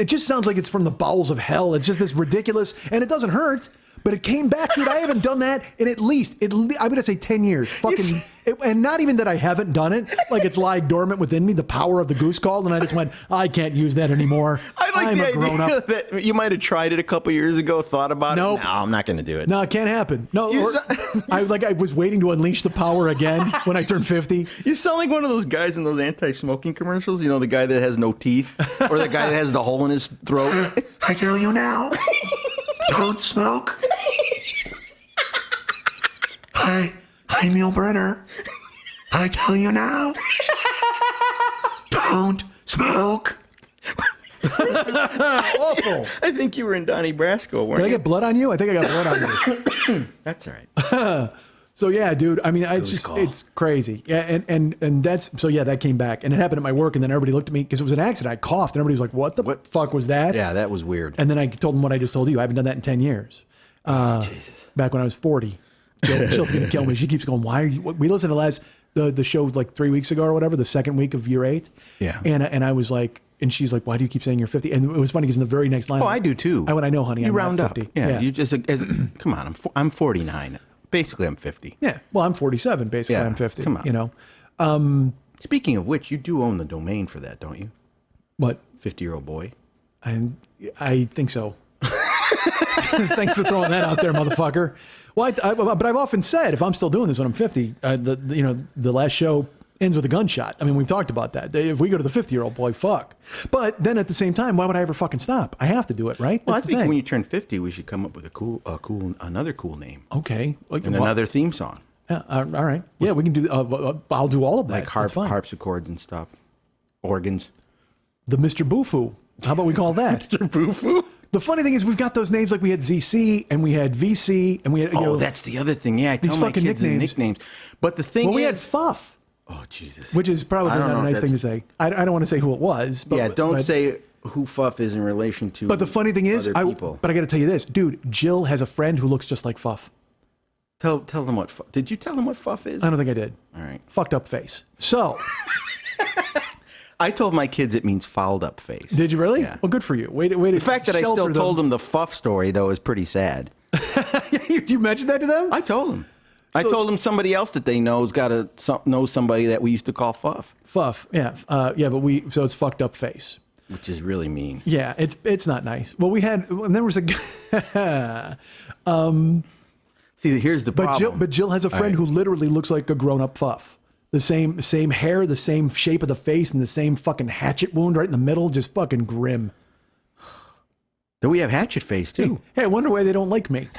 just sounds like it's from the bowels of hell. It's just this ridiculous, and it doesn't hurt, But it came back, dude. I haven't done that in at least I'm going to say 10 years. Fucking, and not even that I haven't done it. Like it's lied dormant within me, the power of the goose call. And I just went, I can't use that anymore. I like I'm the a grown idea up. that you might have tried it a couple years ago, thought about Nope. it. No, I'm not going to do it. No, it can't happen. No, I was waiting to unleash the power again when I turned 50. You sound like one of those guys in those anti-smoking commercials. You know, the guy that has no teeth, or the guy that has the hole in his throat. I tell you now, don't smoke. Hi, Neil Brenner. I tell you now, don't smoke. Awful. I think you were in Donnie Brasco, weren't Did I you? get blood on you? I think I got blood on you. That's all right. So yeah, dude. I mean, it's crazy. Yeah, and that's so yeah. That came back, and it happened at my work, and then everybody looked at me because it was an accident. I coughed, and everybody was like, "What the fuck was that?" Yeah, that was weird. And then I told them what I just told you. I haven't done that in 10 years. Jesus. Back when I was 40. Jill's gonna kill me. She keeps going, why are you? We listened to the show like 3 weeks ago or whatever, the second week of year 8. Yeah. And I was like, and she's like, why do you keep saying you're 50? And it was funny because in the very next line, Oh, I do too. I know, honey, You I'm round not up. 50. Yeah, you just come on. I'm 49. Basically, I'm 50. Yeah. Well, I'm 47. Basically, Yeah, I'm 50. come on. You know. Speaking of which, you do own the domain for that, don't you? What? 50-year-old boy. I think so. Thanks for throwing that out there, motherfucker. Well, but I've often said if I'm still doing this when I'm 50, the last show ends with a gunshot. I mean, we've talked about that. If we go to the 50-year-old boy, fuck. But then at the same time, why would I ever fucking stop? I have to do it, right? Well, That's I the think thing. when you turn 50, we should come up with another cool name Okay. Like, and another theme song, Yeah, all right. Yeah, we can do. I'll do all of that. like That's fine. harpsichords and stuff, organs. The Mr. Bufu. How about we call that? Mr. Boo-Foo. The funny thing is, we've got those names like we had ZC and we had VC and we had. Oh, that's the other thing. Yeah, I tell my fucking kids the nicknames. nicknames. But the thing Well, we is, had Fuff, oh Jesus, which is probably I don't not a know if nice thing to that's- say. I don't want to say who it was. But, yeah, don't but- say who Fuff is in relation to. But the funny thing is, other people. but I got to tell you this, dude. Jill has a friend who looks just like Fuff. Tell them what. Did you tell them what Fuff is? I don't think I did. All right. Fucked up face. So, I told my kids it means fouled up face. did you really? Yeah. Well, good for you. Wait. The fact that I still told them the Fuff story though is pretty sad. You mentioned that to them? I told them. I told them somebody else that they know's got to know somebody that we used to call Fuff, Fuff. Yeah. Yeah. But so it's fucked up face. which is really mean. Yeah. It's not nice. Well, and there was a. See, here's the problem. But Jill has a friend who literally looks like a grown up Fuff. The same hair, the same shape of the face, and the same fucking hatchet wound right in the middle. Just fucking grim. Then we have Hatchet Face too. Hey, I wonder why they don't like me.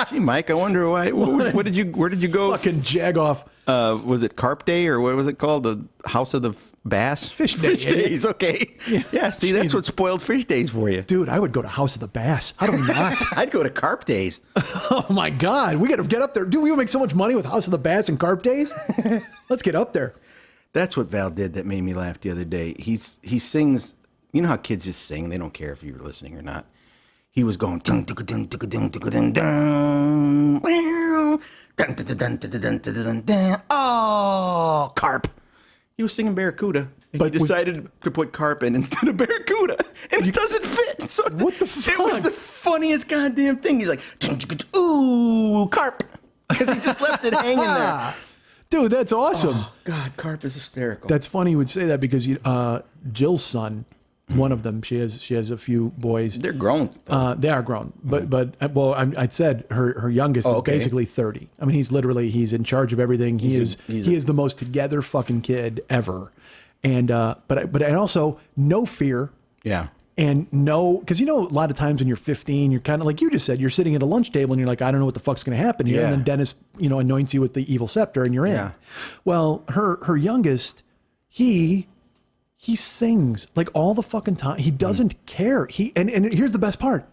Gee, Mike, I wonder why. Where did you go? Fucking jagoff. Was it Carp Day or what was it called? The House of the Bass? Fish Day, Fish Days. Okay. Yeah. See, that's what spoiled Fish Days for you. Dude, I would go to House of the Bass. How do we not? I'd go to Carp Days. Oh my God. We got to get up there. Dude, we would make so much money with House of the Bass and Carp Days. Let's get up there. That's what Val did that made me laugh the other day. He sings. You know how kids just sing? They don't care if you're listening or not. He was going. Oh, carp. He was singing Barracuda. But he decided to put carp in instead of Barracuda. And it doesn't fit. So What the fuck? It was the funniest goddamn thing. He's like, ooh, carp. Because he just left it hanging there. Dude, that's awesome. Oh, God, carp is hysterical. That's funny you would say that because Jill's son, one of them, she has a few boys. They're grown. They are grown, but I said her youngest is okay. basically 30. I mean, he's in charge of everything. He is the most together fucking kid ever, and but also no fear. Yeah. And no, because a lot of times when you're 15, you're kind of like you just said, you're sitting at a lunch table and you're like, I don't know what the fuck's going to happen here. Yeah. And then Dennis, anoints you with the evil scepter and you're in. Yeah. Well, her youngest, he sings like all the fucking time. He doesn't care. And here's the best part.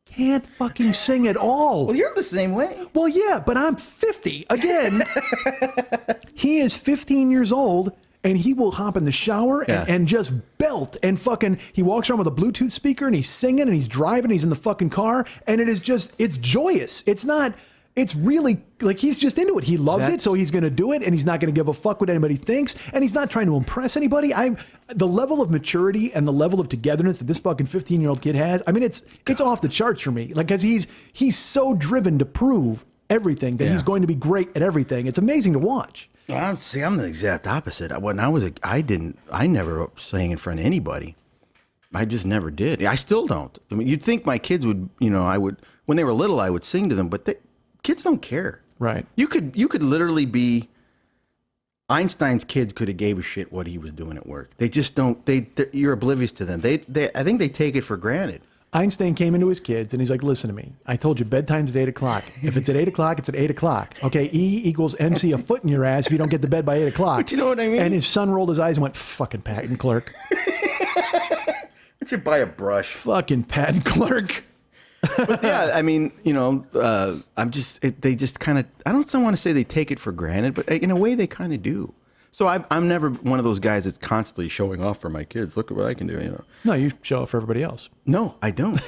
Can't fucking sing at all. Well, you're the same way. Well, yeah, but I'm 50. Again, he is 15 years old. And he will hop in the shower and just belt and fucking, he walks around with a Bluetooth speaker and he's singing and he's driving, he's in the fucking car. And it's joyous. It's not, It's really like he's just into it. He loves it, so he's going to do it, and he's not going to give a fuck what anybody thinks, and he's not trying to impress anybody. The level of maturity and the level of togetherness that this fucking 15-year-old kid has. I mean, it's off the charts for me. Like, because he's so driven to prove everything that he's going to be great at everything. It's amazing to watch. Well, see, I'm the exact opposite. When I never sang in front of anybody. I just never did. I still don't. I mean, you'd think my kids would, when they were little, I would sing to them, but kids don't care. Right. You could literally be Einstein's kids could have gave a shit what he was doing at work. They just don't. You're oblivious to them. I think they take it for granted. Einstein came into his kids and he's like, listen to me. I told you bedtime's at 8 o'clock. If it's at 8 o'clock, it's at 8 o'clock. Okay, E equals MC a foot in your ass if you don't get to bed by 8 o'clock. But you know what I mean? And his son rolled his eyes and went, fucking patent clerk. I should buy a brush. Fucking patent clerk. But yeah, I mean, they just kind of, I don't want to say they take it for granted, but in a way they kind of do. So I'm never one of those guys that's constantly showing off for my kids. Look at what I can do, No, you show off for everybody else. No, I don't.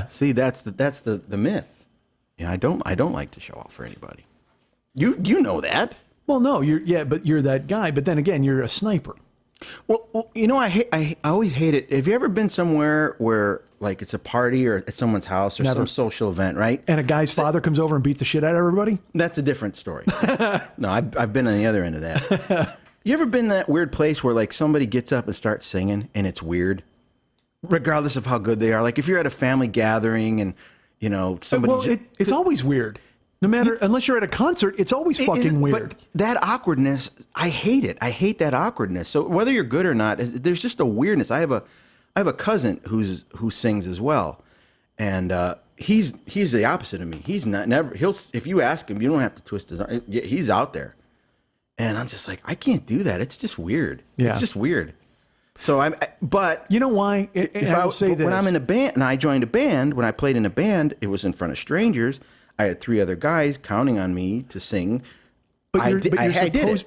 See, that's the myth. Yeah, I don't like to show off for anybody. You know that. Well, no, but you're that guy. But then again, you're a sniper. Well, I always hate it. Have you ever been somewhere where like it's a party or at someone's house or some social event, right? And a guy's father comes over and beats the shit out of everybody? That's a different story. No, I've been on the other end of that. You ever been in that weird place where like somebody gets up and starts singing and it's weird, regardless of how good they are? Like if you're at a family gathering and somebody. Well, it's always weird. No matter, unless you're at a concert, it's always fucking weird. But that awkwardness, I hate it. I hate that awkwardness. So whether you're good or not, there's just a weirdness. I have a cousin who sings as well, and he's the opposite of me. He's never. If you ask him, you don't have to twist his arm. He's out there, and I'm just like, I can't do that. It's just weird. Yeah. It's just weird. So but you know why? When I'm in a band, and I joined a band, when I played in a band, it was in front of strangers. I had 3 other guys counting on me to sing. But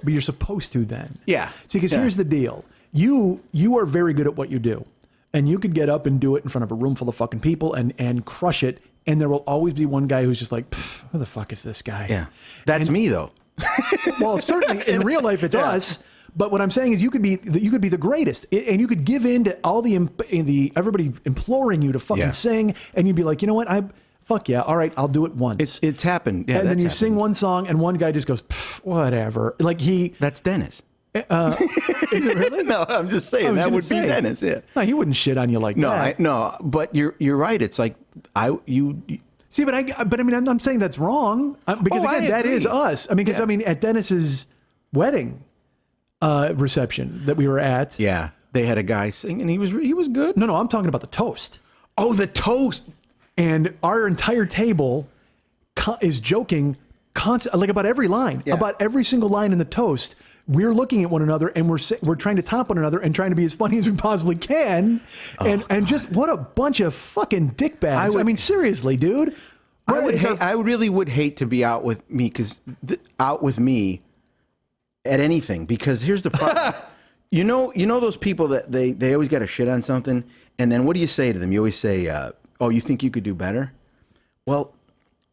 you're supposed to then. Yeah. See, because here's the deal. You are very good at what you do. And you could get up and do it in front of a room full of fucking people and crush it. And there will always be one guy who's just like, who the fuck is this guy? Yeah. That's me, though. Well, certainly in real life, it's us. But what I'm saying is you could be the greatest. And you could give in to all the everybody imploring you to fucking sing. And you'd be like, you know what? Fuck yeah. All right. I'll do it once. It's happened. Yeah, and then you sing one song and one guy just goes, whatever. Like That's Dennis. Is it really? No, I'm just saying that would be Dennis. Yeah. No, he wouldn't shit on you like that. No, but you're right. It's like See, but I mean, I'm saying that's wrong because again, that is us. I mean, because at Dennis's wedding reception that we were at. Yeah. They had a guy sing and he was good. No, I'm talking about the toast. Oh, the toast. And our entire table is joking like about every line, about every single line in the toast. We're looking at one another and we're trying to top one another and trying to be as funny as we possibly can. And just what a bunch of fucking dickbags. I mean, seriously, dude. I really would hate to be out with me at anything because here's the problem. you know those people that they always got to shit on something and then what do you say to them? You always say, oh, you think you could do better? Well,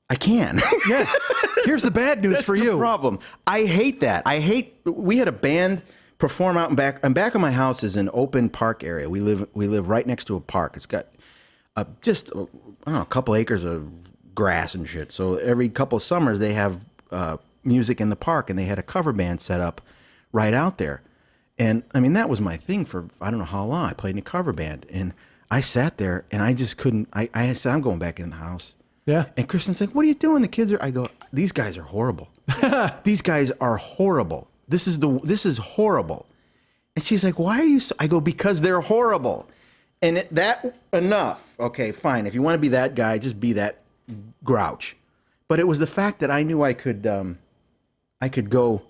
I can. Yeah. Here's the bad news for you. That's the problem. I hate that. We had a band perform out and back. And back of my house is an open park area. We live right next to a park. It's got just a couple acres of grass and shit. So every couple of summers they have music in the park, and they had a cover band set up right out there. And I mean that was my thing for I don't know how long. I played in a cover band, and I sat there and I just couldn't. I said, I'm going back in the house. Yeah. And Kristen's like, what are you doing? The kids are. I go, these guys are horrible. These guys are horrible. This is horrible. And she's like, why are you so? I go, because they're horrible. And enough. Okay, fine. If you want to be that guy, just be that grouch. But it was the fact that I knew I could go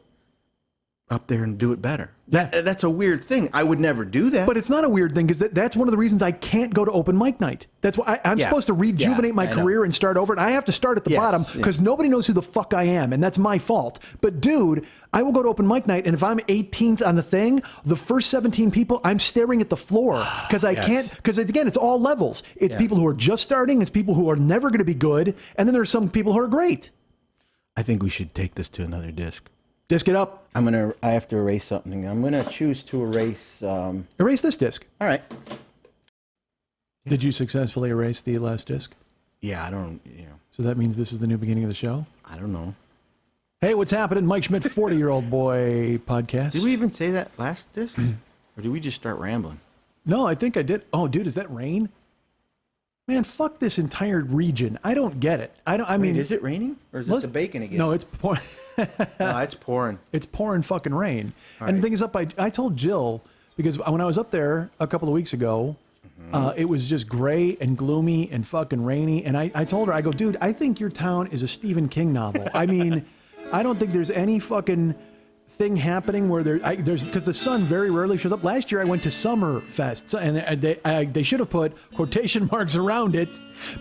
up there and do it better. That's a weird thing. I would never do that. But it's not a weird thing because that's one of the reasons I can't go to open mic night. That's why I'm supposed to rejuvenate my career and start over. And I have to start at the bottom because nobody knows who the fuck I am. And that's my fault. But dude, I will go to open mic night. And if I'm 18th on the thing, the first 17 people, I'm staring at the floor because I can't. Because again, it's all levels. It's people who are just starting. It's people who are never going to be good. And then there's some people who are great. I think we should take this to another disc. Disc it up. I have to erase something. I'm gonna choose to erase. Erase this disc. All right. Did you successfully erase the last disc? Yeah, I don't. So that means this is the new beginning of the show? I don't know. Hey, what's happening? Mike Schmidt, 40-year-old boy podcast. Did we even say that last disc, or did we just start rambling? No, I think I did. Oh, dude, is that rain? Man, fuck this entire region. I don't get it. I mean, is it raining or is it the bacon again? No, it's pouring. No, it's pouring. It's pouring fucking rain. All and right. the thing is, I told Jill, because when I was up there a couple of weeks ago, it was just gray and gloomy and fucking rainy. And I told her, I go, dude, I think your town is a Stephen King novel. I mean, I don't think there's any fucking thing happening where there's because the sun very rarely shows up. Last year I went to Summerfest, and they should have put quotation marks around it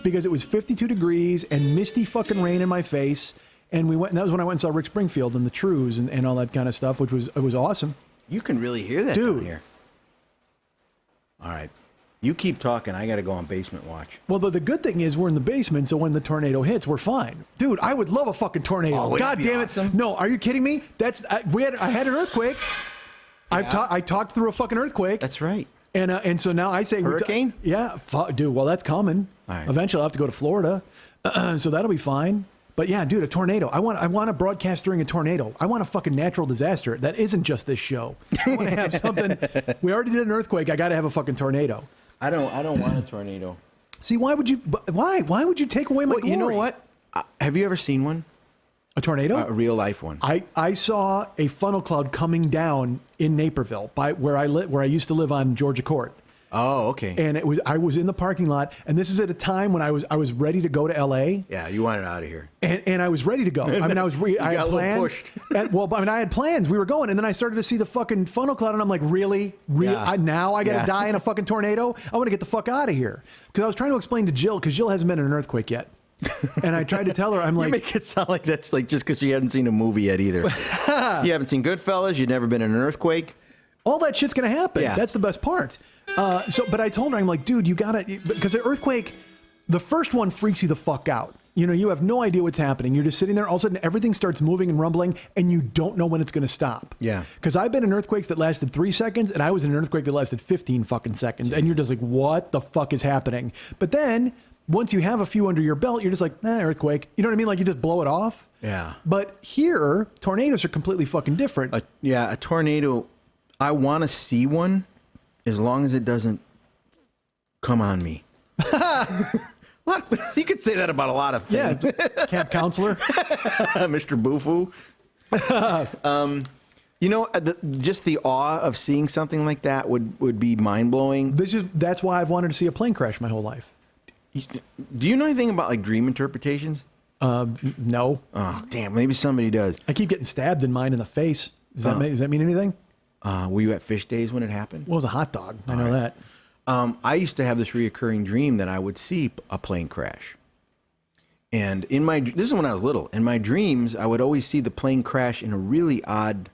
because it was 52 degrees and misty fucking rain in my face. And we went, and that was when I went and saw Rick Springfield and the Trues and all that kind of stuff, which was awesome. You can really hear that Dude. down here. All right. You keep talking. I got to go on basement watch. Well, the good thing is we're in the basement, so when the tornado hits, we're fine. Dude, I would love a fucking tornado. Oh, wouldn't God it be damn awesome? it. No, are you kidding me? I had an earthquake. I talked through a fucking earthquake. That's right. And so now I say Hurricane? Dude, well, that's coming. All right. Eventually I'll have to go to Florida. So that'll be fine. But yeah, dude, a tornado. I want to broadcast during a tornado. I want a fucking natural disaster. That isn't just this show. I want to have something. We already did an earthquake. I got to have a fucking tornado. I don't want a tornado. See, why would you take away my glory? You know what? Have you ever seen one? A tornado? A real life one. I saw a funnel cloud coming down in Naperville by where I used to live on Georgia Court. Oh, okay. And I was in the parking lot, and this is at a time when I was ready to go to LA. Yeah, you wanted out of here. And I was ready to go. I mean, I had plans. Pushed. I had plans. We were going, and then I started to see the fucking funnel cloud, and I'm like, really? Yeah. Now I got to die in a fucking tornado? I want to get the fuck out of here. Because I was trying to explain to Jill, because Jill hasn't been in an earthquake yet. And I tried to tell her, I'm like, You make it sound like that's like just because you haven't seen a movie yet either. You haven't seen Goodfellas. You've never been in an earthquake. all that shit's going to happen. Yeah. That's the best part. But I told her, I'm like, dude, you got to, because the earthquake, the first one freaks you the fuck out. You know, you have no idea what's happening. You're just sitting there. All of a sudden, everything starts moving and rumbling, and you don't know when it's going to stop. Yeah. Because I've been in earthquakes that lasted 3 seconds, and I was in an earthquake that lasted 15 fucking seconds. And you're just like, what the fuck is happening? But then, once you have a few under your belt, you're just like, earthquake. You know what I mean? Like, you just blow it off. Yeah. But here, tornadoes are completely fucking different. A tornado, I want to see one as long as it doesn't come on me. You could say that about a lot of things. Yeah, camp counselor. Mr. Bufu. Just the awe of seeing something like that would be mind-blowing. That's why I've wanted to see a plane crash my whole life. Do you know anything about like dream interpretations? No. Oh, damn. Maybe somebody does. I keep getting stabbed in mine in the face. Does that mean anything? Were you at Fish Days when it happened? Well, it was a hot dog. I know that. I used to have this reoccurring dream that I would see a plane crash. And this is when I was little. In my dreams, I would always see the plane crash in a really odd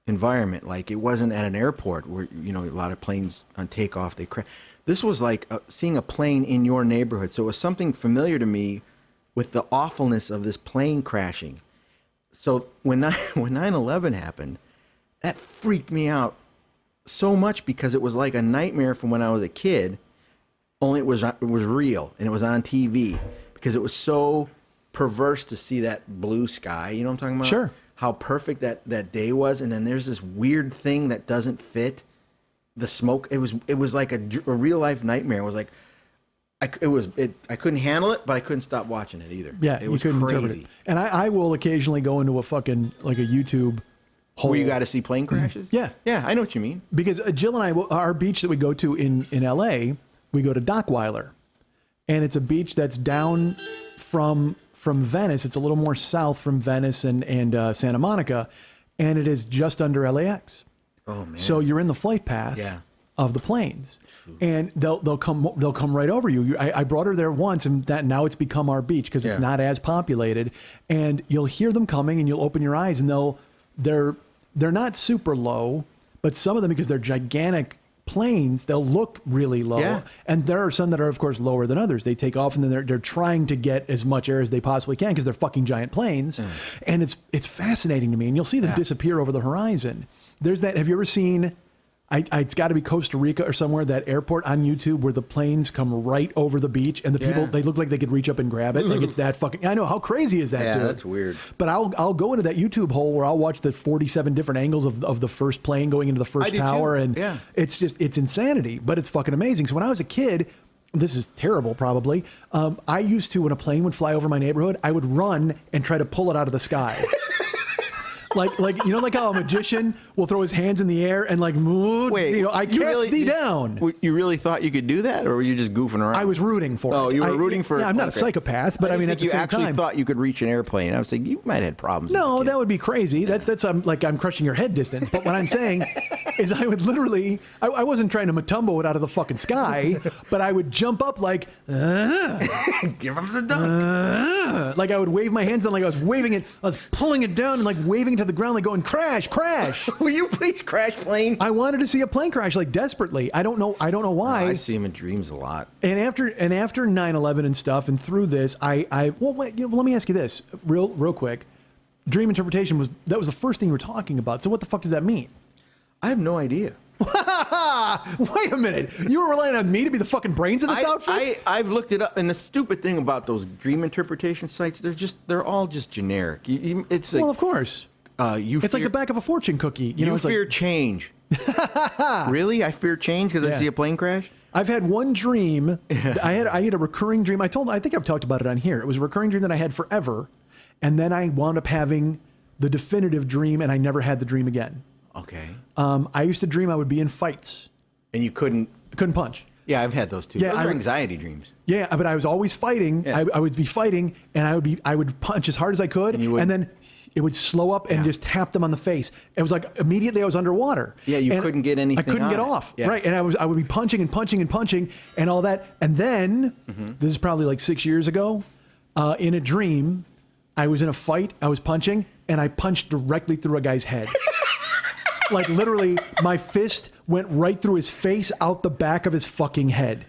environment. Like it wasn't at an airport where, a lot of planes on takeoff, they crash. This was like seeing a plane in your neighborhood. So it was something familiar to me with the awfulness of this plane crashing. So when 9/11 happened, that freaked me out so much because it was like a nightmare from when I was a kid, only it was real and it was on TV because it was so perverse to see that blue sky. You know what I'm talking about? Sure. How perfect that day was, and then there's this weird thing that doesn't fit. The smoke. It was like a real life nightmare. It was like I couldn't handle it, but I couldn't stop watching it either. Yeah, it was you couldn't crazy. interpret it. And I will occasionally go into a fucking like a YouTube hole. Where you got to see plane crashes? Yeah. Yeah, I know what you mean. Because Jill and I, our beach that we go to in LA, we go to Dockweiler. And it's a beach that's down from Venice. It's a little more south from Venice and Santa Monica. And it is just under LAX. Oh, man. So you're in the flight path of the planes. And they'll come right over you. I brought her there once, and now it's become our beach because it's not as populated. And you'll hear them coming, and you'll open your eyes, and they're not super low, but some of them, because they're gigantic planes, they'll look really low. Yeah. And there are some that are, of course, lower than others. They take off and then they're trying to get as much air as they possibly can because they're fucking giant planes. And it's fascinating to me. And you'll see them disappear over the horizon. There's that. Have you ever seen... it's got to be Costa Rica or somewhere, that airport on YouTube where the planes come right over the beach and the people, they look like they could reach up and grab it. Like it's that fucking, I know, how crazy is that, dude? Yeah, that's weird. But I'll go into that YouTube hole where I'll watch the 47 different angles of the first plane going into the first tower. Too. And it's insanity, but it's fucking amazing. So when I was a kid, this is terrible probably, I used to, when a plane would fly over my neighborhood, I would run and try to pull it out of the sky. Like you know, like how a magician will throw his hands in the air and like move. Wait, you know, I cast thee down. You really thought you could do that, or were you just goofing around? I was rooting for it. Oh, you were rooting for it. Yeah, I'm not a psychopath, but I mean, at the you same actually time, thought you could reach an airplane. I was thinking you might have had problems. no, that would be crazy. That's I'm crushing your head distance. But what I'm saying is, I would literally, I wasn't trying to Matumbo it out of the fucking sky, but I would jump up like, Give him the dunk. like I would wave my hands down like I was waving it. I was pulling it down and like waving it to the ground, like going crash, crash. Will you please crash plane? I wanted to see a plane crash like desperately. I don't know why. I see him in dreams a lot. And after 9/11 and stuff, and through this, let me ask you this real quick. Dream interpretation was the first thing you were talking about. So what the fuck does that mean? I have no idea. Wait a minute. You were relying on me to be the fucking brains of this outfit? I've looked it up, and the stupid thing about those dream interpretation sites, they're all just generic. It's like, well, of course. It's like the back of a fortune cookie. You know, it's fear like, change. Really? I fear change because I see a plane crash? I've had one dream. I had a recurring dream. I think I've talked about it on here. It was a recurring dream that I had forever. And then I wound up having the definitive dream, and I never had the dream again. Okay. I used to dream I would be in fights. And you couldn't punch. Yeah, I've had those too. Yeah, those are anxiety dreams. Yeah, but I was always fighting. Yeah. I would be fighting, and I would punch as hard as I could, and then it would slow up and just tap them on the face. It was like immediately I was underwater. Yeah, you couldn't get anything. I couldn't get off. Yeah. Right, and I would be punching and punching and punching and all that. And then this is probably like 6 years ago. In a dream, I was in a fight. I was punching, and I punched directly through a guy's head. Like literally, my fist went right through his face, out the back of his fucking head.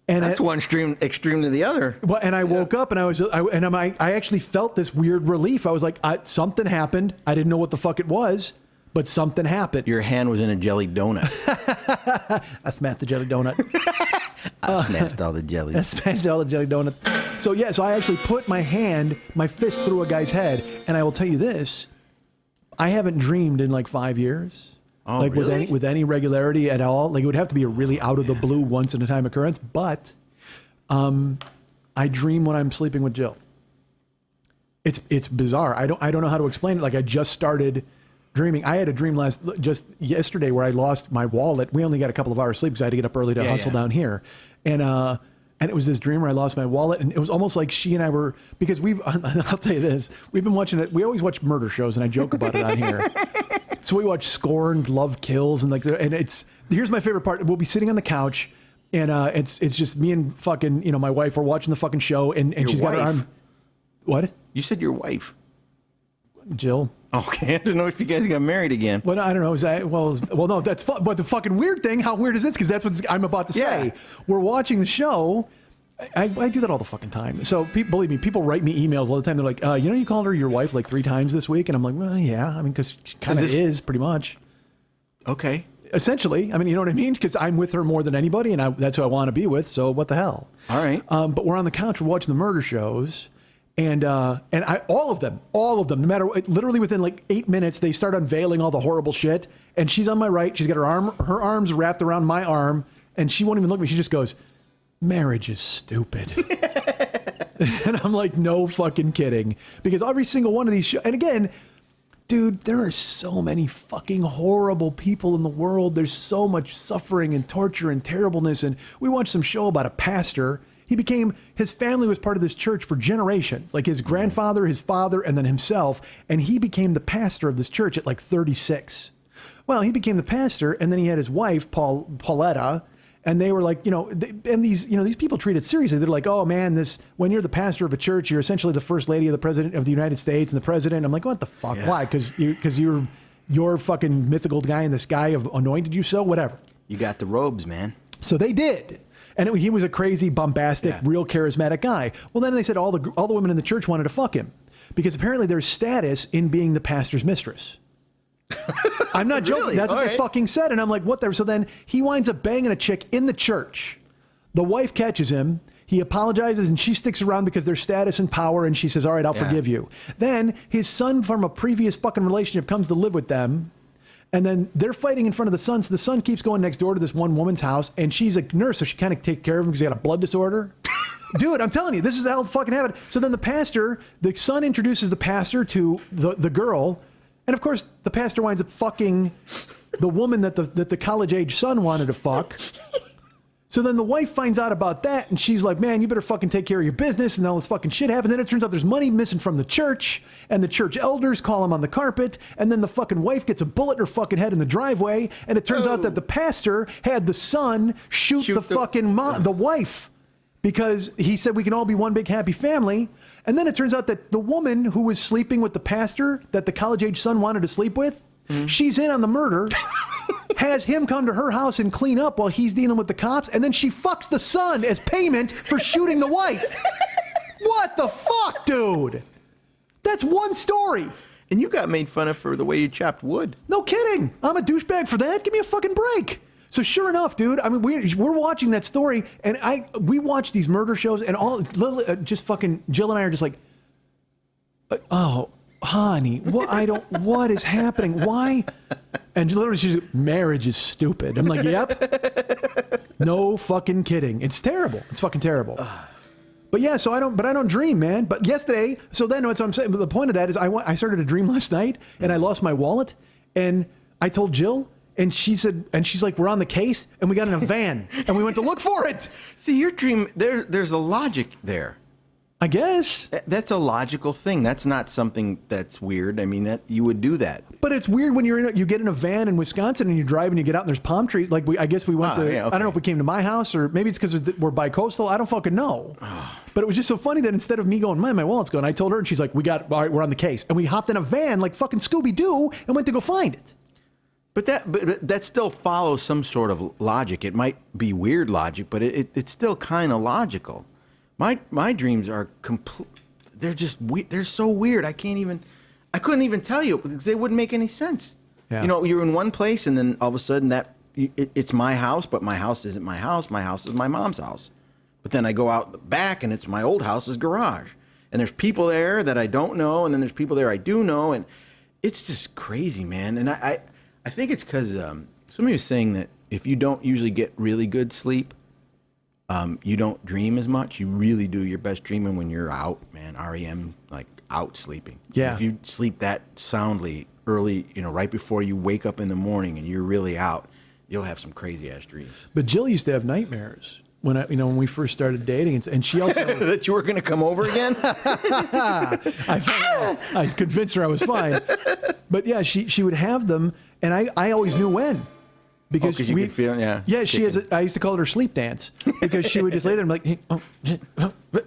And that's one extreme to the other. Well, and I woke up and I actually felt this weird relief. I was like, something happened. I didn't know what the fuck it was, but something happened. Your hand was in a jelly donut. I smashed the jelly donut. I smashed all the jellies. I smashed all the jelly donuts. So I actually put my fist through a guy's head, and I will tell you this. I haven't dreamed in like 5 years. Oh, like really? with any regularity at all. Like it would have to be a really out of the blue once in a time occurrence. But I dream when I'm sleeping with Jill. It's bizarre. I don't know how to explain it. Like I just started dreaming. I had a dream just yesterday where I lost my wallet. We only got a couple of hours sleep because I had to get up early to hustle down here. And it was this dream where I lost my wallet, and it was almost like she and I were, because I'll tell you this, we've been watching it. We always watch murder shows, and I joke about it on here. So we watch Scorned, Love Kills, and here's my favorite part. We'll be sitting on the couch, and it's just me and fucking, my wife are watching the fucking show, and she's got her arm. What? You said your wife. Jill. Okay, I don't know if you guys got married again. Well, I don't know. No, that's fun. But the fucking weird thing, how weird is this? Because that's what I'm about to say. Yeah. We're watching the show. I do that all the fucking time. So believe me, people write me emails all the time. They're like, you called her your wife like 3 times this week, and I'm like, well, yeah. I mean, because she kind of is pretty much. Okay. Essentially, I mean, you know what I mean? Because I'm with her more than anybody, and that's who I want to be with. So what the hell? All right. But we're on the couch. We're watching the murder shows. And all of them, no matter what, literally within like 8 minutes, they start unveiling all the horrible shit. And she's on my right. She's got her arms wrapped around my arm, and she won't even look at me. She just goes, "Marriage is stupid." And I'm like, no fucking kidding. Because every single one of these shows, and again, dude, there are so many fucking horrible people in the world. There's so much suffering and torture and terribleness. And we watched some show about a pastor. His family was part of this church for generations, like his grandfather, his father, and then himself. And he became the pastor of this church at like 36. Well, he became the pastor, and then he had his wife, Pauletta, and they were like, these people treat it seriously. They're like, oh man, when you're the pastor of a church, you're essentially the first lady of the president of the United States and the president. I'm like, what the fuck? Yeah. Why? Because you're fucking mythical guy and this guy have anointed you so? Whatever. You got the robes, man. So they did. And he was a crazy, bombastic, Yeah. real charismatic guy. Well, then they said all the women in the church wanted to fuck him because apparently there's status in being the pastor's mistress. I'm not joking. Really? That's what All they right. fucking said. And I'm like, what the? So then he winds up banging a chick in the church. The wife catches him. He apologizes and she sticks around because there's status and power. And she says, all right, I'll forgive you. Then his son from a previous fucking relationship comes to live with them. And then they're fighting in front of the son. So the son keeps going next door to this one woman's house. And she's a nurse. So she kind of takes care of him because he got a blood disorder. Dude, I'm telling you, this is how it fucking happened. So then the son introduces the pastor to the girl. And of course, the pastor winds up fucking the woman that the college-age son wanted to fuck. So then the wife finds out about that, and she's like, man, you better fucking take care of your business, and all this fucking shit happens. Then it turns out there's money missing from the church, and the church elders call him on the carpet, and then the fucking wife gets a bullet in her fucking head in the driveway, and it turns out that the pastor had the son shoot the fucking the wife, because he said we can all be one big happy family. And then it turns out that the woman who was sleeping with the pastor that the college-age son wanted to sleep with, she's in on the murder, has him come to her house and clean up while he's dealing with the cops, and then she fucks the son as payment for shooting the wife. What the fuck, dude? That's one story. And you got made fun of for the way you chopped wood. No kidding. I'm a douchebag for that. Give me a fucking break. So sure enough, dude, I mean, we're watching that story, and we watch these murder shows, and just fucking Jill and I are just like, oh, honey, what is happening? Why? And literally, she's like, marriage is stupid. I'm like, yep. No fucking kidding. It's terrible. It's fucking terrible. But yeah, so I don't dream, man. But yesterday, so then that's what I'm saying. But the point of that is I started to dream last night, and I lost my wallet, and I told Jill, and she's like, we're on the case, and we got in a van, and we went to look for it. See, your dream, there's a logic there. I guess. That's a logical thing. That's not something that's weird. I mean, that you would do that. But it's weird when you get in a van in Wisconsin and you drive and you get out and there's palm trees. Like I guess we went to. Yeah, okay. I don't know if we came to my house or maybe it's because we're bi-coastal. I don't fucking know. But it was just so funny that instead of me going, my wallet's gone, I told her and she's like, all right, we're on the case, and we hopped in a van like fucking Scooby-Doo and went to go find it. But that still follows some sort of logic. It might be weird logic, but it's still kind of logical. My dreams are complete. They're just they're so weird. I couldn't even tell you because they wouldn't make any sense. Yeah. You know, you're in one place and then all of a sudden it's my house, but my house isn't my house. My house is my mom's house. But then I go out the back and it's my old house's garage. And there's people there that I don't know, and then there's people there I do know, and it's just crazy, man. And I think it's because somebody was saying that if you don't usually get really good sleep, you don't dream as much. You really do your best dreaming when you're out, man. REM, like out sleeping. Yeah. If you sleep that soundly early, right before you wake up in the morning and you're really out, you'll have some crazy ass dreams. But Jill used to have nightmares when we first started dating, and she also that you were going to come over again. I convinced her I was fine. But yeah, she would have them, and I always knew when. Because you could feel, yeah. Yeah, I used to call it her sleep dance because she would just lay there and be like,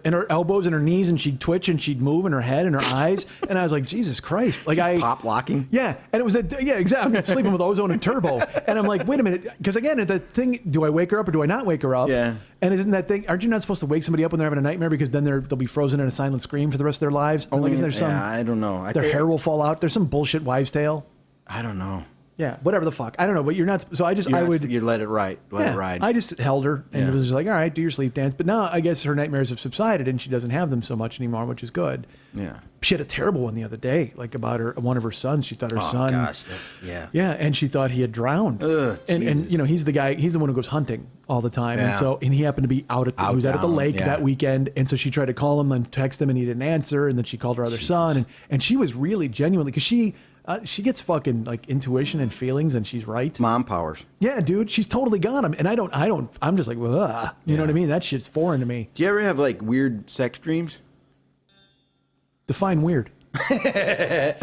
and her elbows and her knees, and she'd twitch and she'd move, and her head and her eyes, and I was like, Jesus Christ, like pop locking. Yeah, and it was exactly. I'm sleeping with ozone and turbo, and I'm like, wait a minute, because again, the thing, do I wake her up or do I not wake her up? Yeah. And isn't that thing? Aren't you not supposed to wake somebody up when they're having a nightmare because then they'll be frozen in a silent scream for the rest of their lives? Like, isn't there some? Yeah, I don't know. Their hair will fall out. There's some bullshit wives' tale. I don't know. Yeah, whatever the fuck. I don't know, but you're not. So You let it ride. Let it ride. I just held her and it was just like, all right, do your sleep dance. But now I guess her nightmares have subsided and she doesn't have them so much anymore, which is good. Yeah. She had a terrible one the other day, like about one of her sons. She thought her son. Oh gosh, Yeah, and she thought he had drowned. Ugh, and he's the one who goes hunting all the time, Yeah. and he happened to be he was out at the lake that weekend, and so she tried to call him and text him, and he didn't answer, and then she called her other son, and she was really genuinely because she gets fucking like intuition and feelings, and she's right. Mom powers. Yeah, dude, she's totally got him, and I don't. I'm just like, ugh, you know what I mean? That shit's foreign to me. Do you ever have like weird sex dreams? Define weird. I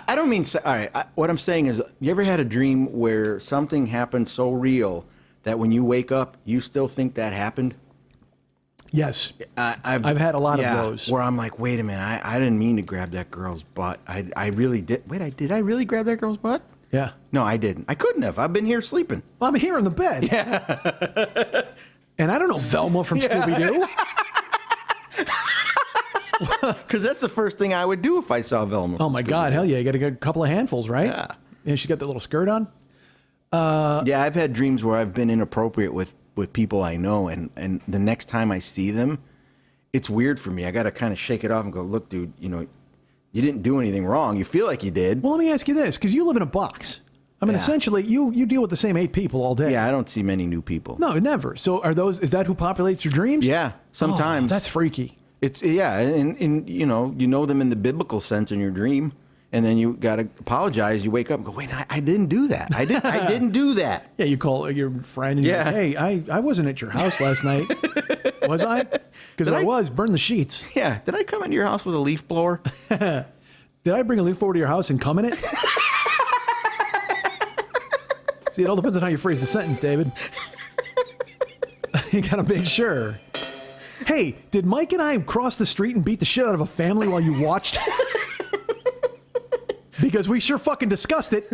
don't mean. All right. What I'm saying is, you ever had a dream where something happened so real that when you wake up, you still think that happened? Yes, I've had a lot of those. Where I'm like, wait a minute, I didn't mean to grab that girl's butt. I really did. Wait, did I really grab that girl's butt? Yeah. No, I didn't. I couldn't have. I've been here sleeping. Well, I'm here in the bed. Yeah. And I don't know Velma from Scooby-Doo. Because that's the first thing I would do if I saw Velma. Oh, my God. Hell yeah. You got to get a couple of handfuls, right? Yeah. And she got that little skirt on. Yeah, I've had dreams where I've been inappropriate with people I know, and the next time I see them, it's weird for me. I got to kind of shake it off and go, look, dude, you know, you didn't do anything wrong. You feel like you did. Well, let me ask you this, because you live in a box. I mean, Yeah. essentially, you deal with the same 8 people all day. Yeah, I don't see many new people. No, never. So is that who populates your dreams? Yeah, sometimes. Oh, that's freaky. It's, yeah, and you know them in the biblical sense in your dream, and then you got to apologize. You wake up and go, wait, I didn't do that. I didn't do that. Yeah, you call your friend and you're like, hey, I wasn't at your house last night. Was I? Because if I was, burn the sheets. Yeah, did I come into your house with a leaf blower? Did I bring a leaf blower to your house and come in it? See, it all depends on how you phrase the sentence, David. You gotta make sure. Hey, did Mike and I cross the street and beat the shit out of a family while you watched? Because we sure fucking discussed it.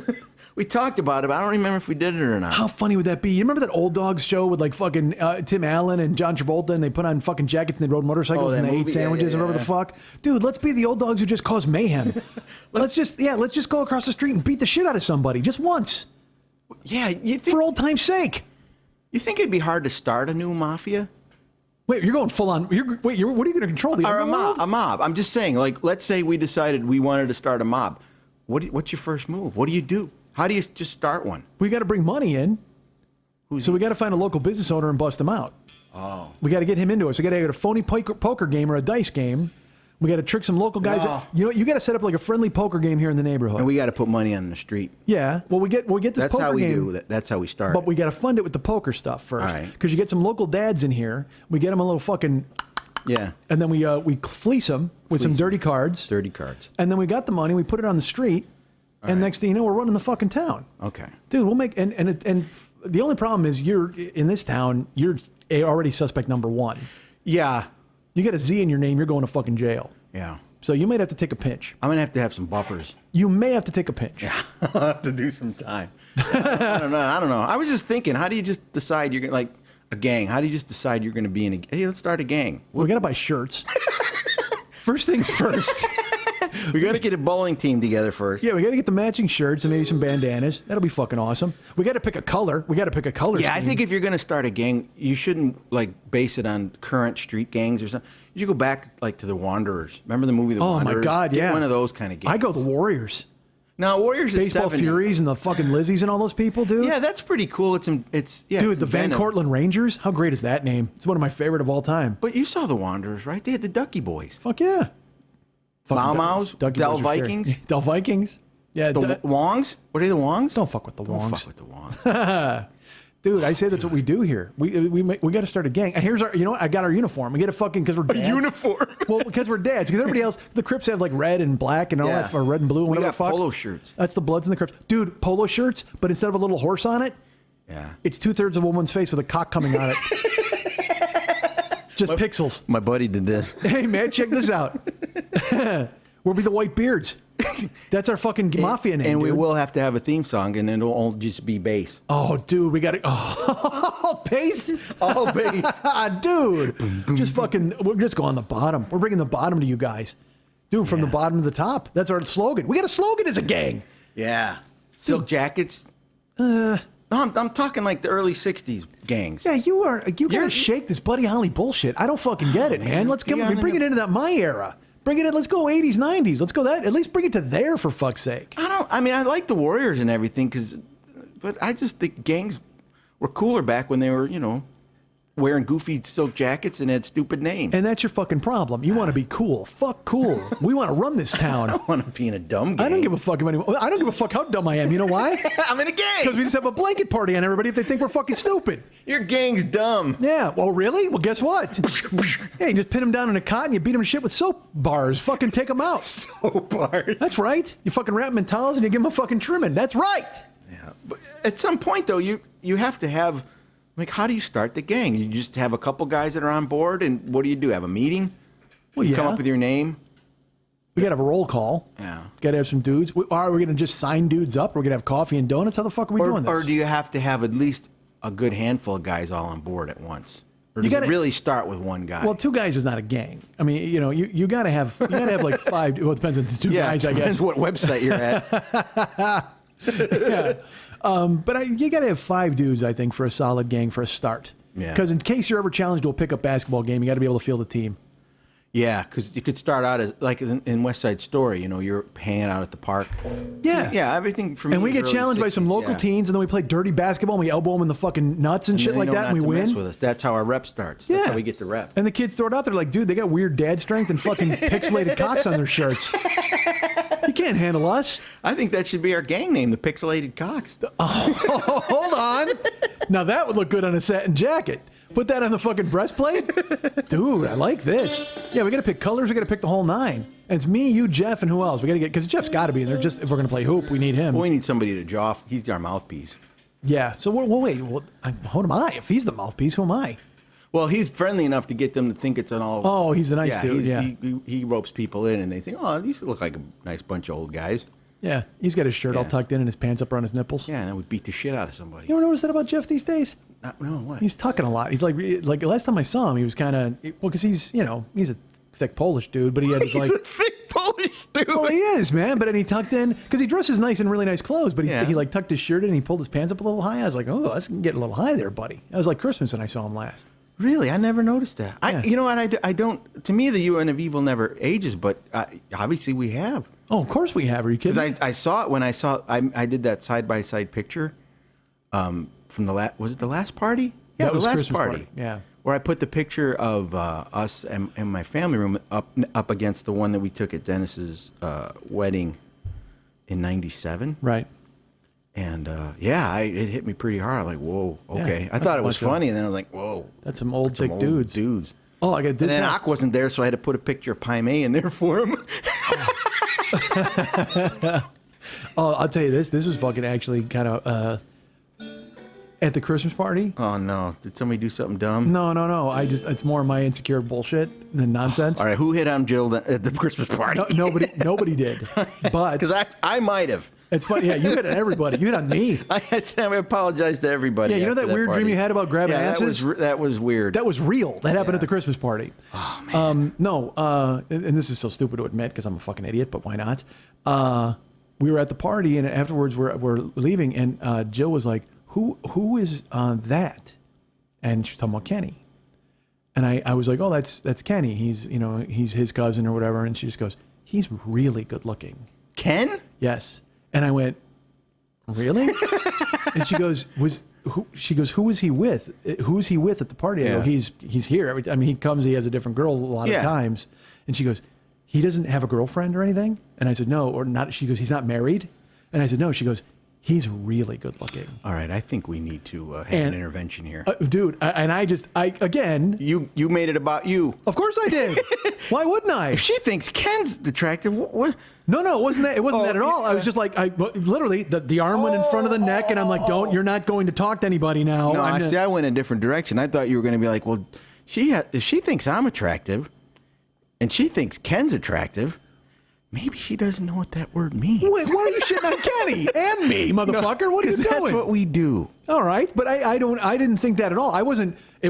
We talked about it, but I don't remember if we did it or not. How funny would that be? You remember that Old Dogs show with like fucking Tim Allen and John Travolta, and they put on fucking jackets and they rode motorcycles and they ate sandwiches and whatever the fuck? Dude, let's be the old dogs who just cause mayhem. let's just go across the street and beat the shit out of somebody just once. Yeah, For old time's sake. You think it'd be hard to start a new mafia? Wait, you're going full on. What are you going to control? The Or underworld? a mob. I'm just saying, like, let's say we decided we wanted to start a mob. What's your first move? What do you do? How do you just start one? We got to bring money in. So we got to find a local business owner and bust him out. Oh. We got to get him into it. So we got to get a phony poker game or a dice game. We got to trick some local guys. No. You know, you got to set up like a friendly poker game here in the neighborhood. And we got to put money on the street. Yeah. Well, we get this That's poker how we game. do that. That's how we start. But we got to fund it with the poker stuff first. All right. Because you get some local dads in here. We get them a little fucking. Yeah. And then we fleece them with some dirty cards. Dirty cards. And then we got the money. We put it on the street. And next thing you know, we're running the fucking town. Okay. Dude, we'll make and the only problem is you're in this town. You're already suspect number 1. Yeah. You got a Z in your name. You're going to fucking jail. Yeah. So you might have to take a pinch. I'm gonna have some buffers. You may have to take a pinch. I'll have to do some time. I don't know. I was just thinking, how do you just decide you're gonna, like, a gang? How do you just decide you're gonna be in a? Hey, let's start a gang. We got to buy shirts. First things first. We got to get a bowling team together first. Yeah, we got to get the matching shirts and maybe some bandanas. That'll be fucking awesome. We got to pick a color. Yeah, I think if you're gonna start a gang, you shouldn't like base it on current street gangs or something. You should go back like to the Wanderers. Remember the movie The Wanderers? Oh my God, Get yeah. one of those kind of gangs. I go the Warriors. No, Warriors is Baseball 70. Furies and the fucking Lizzies and all those people, dude. Yeah, that's pretty cool. It's Dude, it's the Van inventive. Cortlandt Rangers. How great is that name? It's one of my favorite of all time. But you saw the Wanderers, right? They had the Ducky Boys. Fuck yeah. Mau-Maus? Ducky Del Boys are scary. Vikings? Del Vikings. Yeah. The Wongs? What are the Wongs? Don't fuck with the Don't Wongs. fuck with the Wongs. Dude, I say that's what we do here. We got to start a gang. And here's our, you know what? I got our uniform. We get a fucking, because we're dads. Uniform. Well, because we're dads. Because everybody else, the Crips have like red and black and all Yeah. that, or red and blue and We whatever got the fuck. polo shirts. That's the Bloods and the Crips. Dude, polo shirts, but instead of a little horse on it, Yeah. it's 2/3 of a woman's face with a cock coming on it. Just pixels. My buddy did this. Hey, man, check this out. We'll be the White Beards. That's our fucking mafia name, And we dude. will have to have a theme song, and then it'll all just be bass. Oh, dude, we got to. Oh, bass? All bass. Dude. Just fucking. We're just going on the bottom. We're bringing the bottom to you guys. Dude, from the bottom to the top. That's our slogan. We got a slogan as a gang. Yeah. Silk jackets. No, I'm talking like the early 60s gangs. Yeah, you gotta shake this Buddy Holly bullshit. I don't fucking get it, man. Let's bring it into that my era. Bring it in. Let's go 80s, 90s. Let's go that. At least bring it to there, for fuck's sake. I mean, I like the Warriors and everything, but I just think gangs were cooler back when they were, wearing goofy silk jackets and had stupid names. And that's your fucking problem. You want to be cool. Fuck cool. We want to run this town. I don't want to be in a dumb gang. I don't give a fuck anymore. I don't give a fuck how dumb I am. You know why? I'm in a gang. Because we just have a blanket party on everybody if they think we're fucking stupid. Your gang's dumb. Yeah. Well, really? Well, guess what? Yeah, you just pin them down in a cot and you beat them to shit with soap bars. Fucking take them out. Soap bars. That's right. You fucking wrap them in towels and you give them a fucking trimming. That's right. Yeah. But at some point, though, you have to have, like, how do you start the gang? You just have a couple guys that are on board, and what do? Have a meeting? Well, You yeah. come up with your name? We got to have a roll call. Yeah. Got to have some dudes. Are we going to just sign dudes up? We're going to have coffee and donuts? How the fuck are we doing this? Or do you have to have at least a good handful of guys all on board at once? Or does You gotta- it really start with one guy? Well, 2 guys is not a gang. I mean, you got to have like 5. Well, it depends on the 2 yeah, guys, I depends guess. what website you're at. Yeah. But you got to have 5 dudes, I think, for a solid gang for a start. Yeah. Because in case you're ever challenged to a pickup basketball game, you got to be able to field a team. Yeah, because you could start out as like in West Side Story. You're hanging out at the park. Yeah. Yeah, everything from. And we get challenged by some local teens, and then we play dirty basketball, and we elbow them in the fucking nuts and shit like that, and we win. With us. That's how our rep starts. Yeah. That's how we get the rep. And the kids throw it out there like, dude, they got weird dad strength and fucking pixelated cocks on their shirts. You can't handle us. I think that should be our gang name, the Pixelated Cocks. Oh, hold on. Now that would look good on a satin jacket. Put that on the fucking breastplate? Dude, I like this. Yeah, we got to pick colors. We got to pick the whole 9. And it's me, you, Jeff, and who else? We got to get, because Jeff's got to be in there. Just if we're going to play hoop, we need him. Well, we need somebody to jaw. He's our mouthpiece. Yeah. So, well, wait. Well, who am I? If he's the mouthpiece, who am I? Well, he's friendly enough to get them to think it's an all. Oh, he's a nice dude. Yeah. He ropes people in, and they think, oh, these look like a nice bunch of old guys. Yeah. He's got his shirt all Yeah. tucked in and his pants up around his nipples. Yeah, and that would beat the shit out of somebody. You ever notice that about Jeff these days? No, what? He's tucking a lot. He's like last time I saw him, he was kind of, well, because he's a thick Polish dude, but he had his He's like. a thick Polish dude. Well, he is, man. But then he tucked in, because he dresses nice in really nice clothes, but Yeah. he like tucked his shirt in and he pulled his pants up a little high. I was like, oh, that's getting a little high there, buddy. That was like Christmas when I saw him last. Really, I never noticed that. Yeah. You know what? I don't. To me, the UN of Evil never ages, but obviously we have. Oh, of course we have. Are you kidding? Because I saw it when I did that side by side picture, from was it the last party? Yeah, That was the last Christmas party. party, yeah. Where I put the picture of us and my family room up against the one that we took at Dennis's wedding in '97. Right. And it hit me pretty hard. I'm like, whoa, okay. Yeah, I that's thought a it was bunch of- funny, and then I was like, whoa. That's some old thick Some dudes. Dudes. Oh, I got And this. then hat. Ak wasn't there, so I had to put a picture of Pai Mei in there for him. Oh, I'll tell you this. This was fucking actually kind of at the Christmas party. Oh no! Did somebody do something dumb? No. It's more my insecure bullshit and nonsense. All right, who hit on Jill at the Christmas party? No, nobody did. But Because I might have. it's funny. Yeah, you hit on everybody. You hit on me. I apologize to everybody. Yeah, you know after that weird dream party. you had about grabbing Yeah, asses? that was weird. That was real. That happened Yeah. at the Christmas party. Oh man. And this is so stupid to admit because I'm a fucking idiot, but why not? We were at the party, and afterwards we're leaving, and Jill was like, "Who is that?" And she's talking about Kenny, and I was like, "Oh, that's Kenny. He's his cousin or whatever." And she just goes, "He's really good looking." Ken? Yes, and I went, "Really?" And she goes, who is he with? Who is he with at the party? I go, Yeah. he's here. I mean, he comes, he has a different girl a lot Yeah. of times. And she goes, he doesn't have a girlfriend or anything? And I said, no, or not. She goes, he's not married? And I said, no. She goes, he's really good looking. All right, I think we need to have And- an intervention here. Dude, again, You made it about you. of course I did. Why wouldn't I? If she thinks Ken's attractive, what? No, it wasn't that. It wasn't that at all. I was just like, literally, the arm went in front of the neck, and I'm like, you're not going to talk to anybody now. No, I'm I went a different direction. I thought you were going to be like, well, if she thinks I'm attractive, and she thinks Ken's attractive, maybe she doesn't know what that word means. Wait, why are you shitting on Kenny and me, motherfucker? What are you 'Cause doing? That's what we do. All right, but I didn't think that at all. It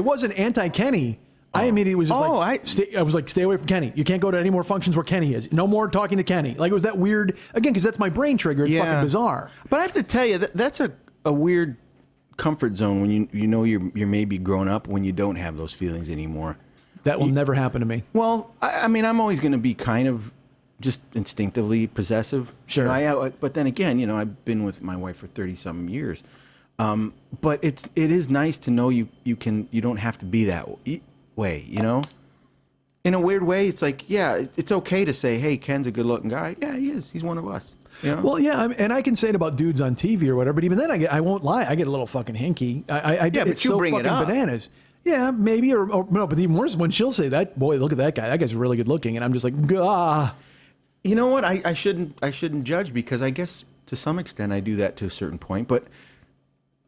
wasn't anti-Kenny. I immediately was just I was like, stay away from Kenny. You can't go to any more functions where Kenny is. No more talking to Kenny. Like, it was that weird, again, because that's my brain trigger. It's fucking bizarre. But I have to tell you, that's a weird comfort zone when you know you're maybe grown up when you don't have those feelings anymore. That will never happen to me. Well, I mean, I'm always going to be kind of just instinctively possessive. Sure. But then again, I've been with my wife for 30-something years. But it is nice to know you don't have to be that way, In a weird way, it's like, yeah, it's okay to say, hey, Ken's a good-looking guy. Yeah, he is. He's one of us. Well, yeah, and I can say it about dudes on TV or whatever, but even then, I won't lie. I get a little fucking hinky. Yeah, but it's you so bring it fucking up. bananas. Yeah, maybe, or no, but even worse is when she'll say that, boy, look at that guy. That guy's really good looking. And I'm just like, ah. You know what? I shouldn't judge because I guess to some extent I do that to a certain point, but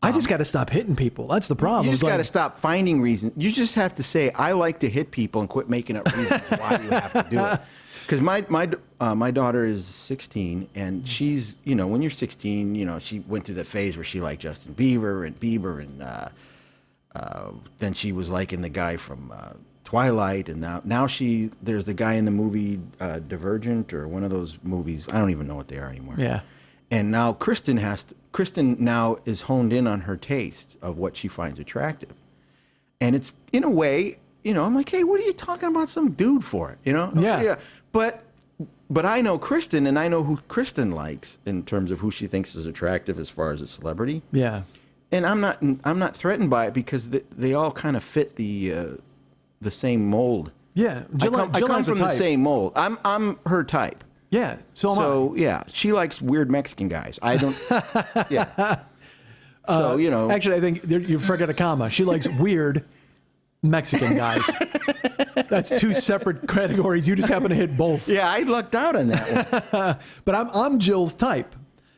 I just got to stop hitting people. That's the problem. you just It's got to like, stop finding reasons. You just have to say, I like to hit people and quit making up reasons why you have to do it. Because my daughter is 16, and she's, when you're 16, she went through the phase where she liked Justin Bieber, and then she was liking the guy from Twilight, and now there's the guy in the movie Divergent, or one of those movies. I don't even know what they are anymore. Yeah. And now Kristen now is honed in on her taste of what she finds attractive. And it's, in a way, I'm like, hey, what are you talking about some dude for? Yeah. But I know Kristen, and I know who Kristen likes in terms of who she thinks is attractive as far as a celebrity. Yeah. And I'm not threatened by it because they all kind of fit the same mold. Yeah. I come from the same mold. I'm her type. Yeah. So am I. So yeah, she likes weird Mexican guys. I don't. Yeah. So Actually, I think you forgot a comma. She likes weird Mexican guys. That's two separate categories. You just happen to hit both. Yeah, I lucked out on that one. But I'm Jill's type,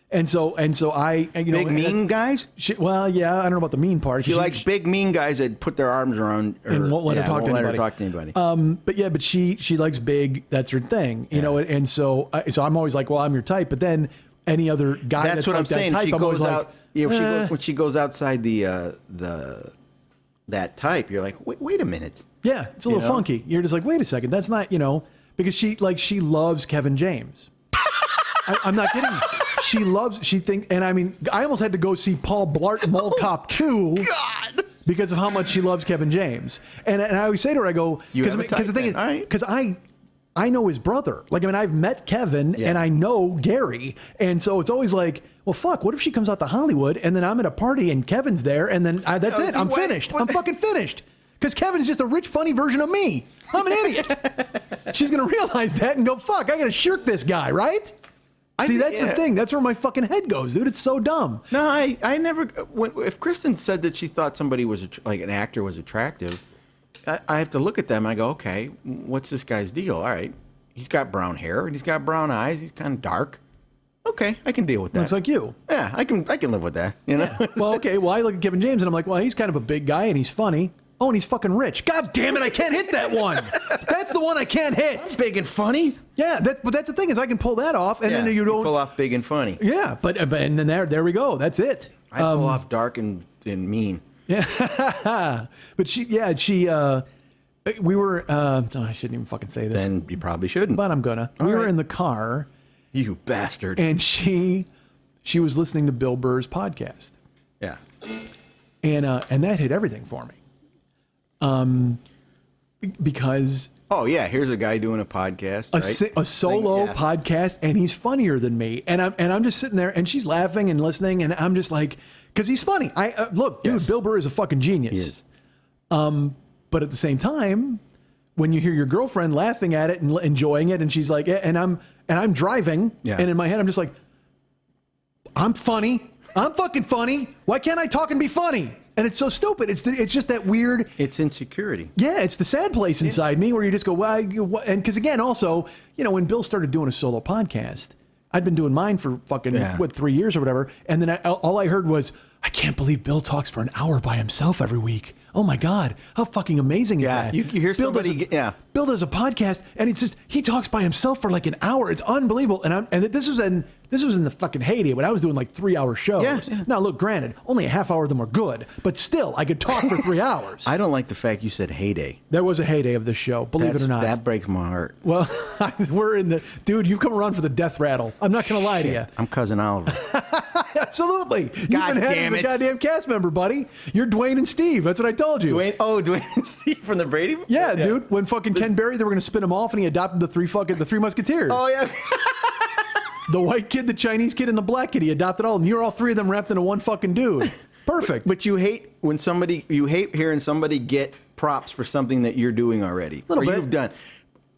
and so I Big mean guys. Well, yeah, I don't know about the mean part. She likes big mean guys that put their arms around her and won't let her talk to anybody. But she likes big. That's her thing, And so I'm always like, well, I'm your type. But then any other guy that's what like I'm saying. Type, she goes out. Like, when she goes outside that type, you're like, wait a minute. Yeah, it's a little funky. You're just like, wait a second, that's not, because she loves Kevin James. I'm not kidding. And I mean, I almost had to go see Paul Blart Mall Cop 2. God. Because of how much she loves Kevin James. And I always say to her, I go, because the thing is, because I know his brother. Like, I mean, I've met Kevin and I know Gary. And so it's always like, well, fuck, what if she comes out to Hollywood and then I'm at a party and Kevin's there and then that's it. I'm finished. I'm fucking finished. Because Kevin's just a rich, funny version of me. I'm an idiot. She's going to realize that and go, fuck, I got to shirk this guy, right? See, that's the thing. That's where my fucking head goes, dude. It's so dumb. No, I never. If Kristen said that she thought somebody was like an actor was attractive, I have to look at them. I go, okay, what's this guy's deal? All right, he's got brown hair and he's got brown eyes. He's kind of dark. Okay, I can deal with that. Looks like you. Yeah, I can live with that. Yeah. Well, okay. Well, I look at Kevin James and I'm like, well, he's kind of a big guy and he's funny. Oh, and he's fucking rich. God damn it, I can't hit that one. That's the one I can't hit. That's big and funny. Yeah, but that's the thing is I can pull that off, and then you don't pull off big and funny. Yeah, but and then there we go. That's it. I pull off dark and mean. Yeah, but we were. I shouldn't even fucking say this. Then you probably shouldn't. But I'm gonna. We were in the car. You bastard. And she was listening to Bill Burr's podcast. Yeah. And that hit everything for me. Because here's a guy doing a podcast, a solo podcast, and he's funnier than me. And I'm just sitting there, and she's laughing and listening, and I'm just like, because he's funny. Look, dude, Bill Burr is a fucking genius. He is. But at the same time, when you hear your girlfriend laughing at it and enjoying it, and she's like, and I'm driving, and in my head I'm just like, I'm funny. I'm fucking funny. Why can't I talk and be funny? And it's so stupid. It's just that weird. It's insecurity. Yeah, it's the sad place inside me where you just go, well, and because again, also, when Bill started doing a solo podcast, I'd been doing mine for fucking 3 years or whatever, and then all I heard was, I can't believe Bill talks for an hour by himself every week. Oh my God, how fucking amazing is that? You hear Bill somebody, Bill does a podcast, and it's just he talks by himself for like an hour. It's unbelievable. And this was in the fucking heyday when I was doing like 3-hour shows. Yeah. Now look, granted, only a half hour of them were good, but still, I could talk for 3 hours. I don't like the fact you said heyday. There was a heyday of this show, believe it or not. That breaks my heart. Well, we're in the dude. You've come around for the death rattle. I'm not gonna lie to you. I'm cousin Oliver. Absolutely. You've God been damn the it. Goddamn cast member, buddy. You're Dwayne and Steve. That's what I told you. Dwayne and Steve from the Brady? Yeah, dude. When fucking Ken Berry, they were gonna spin him off, and he adopted the three Musketeers. Oh yeah. The white kid, the Chinese kid, and the black kid. He adopted all, and you're all three of them wrapped into one fucking dude. Perfect. But you hate hearing somebody get props for something that you're doing already. Little bit. You've done.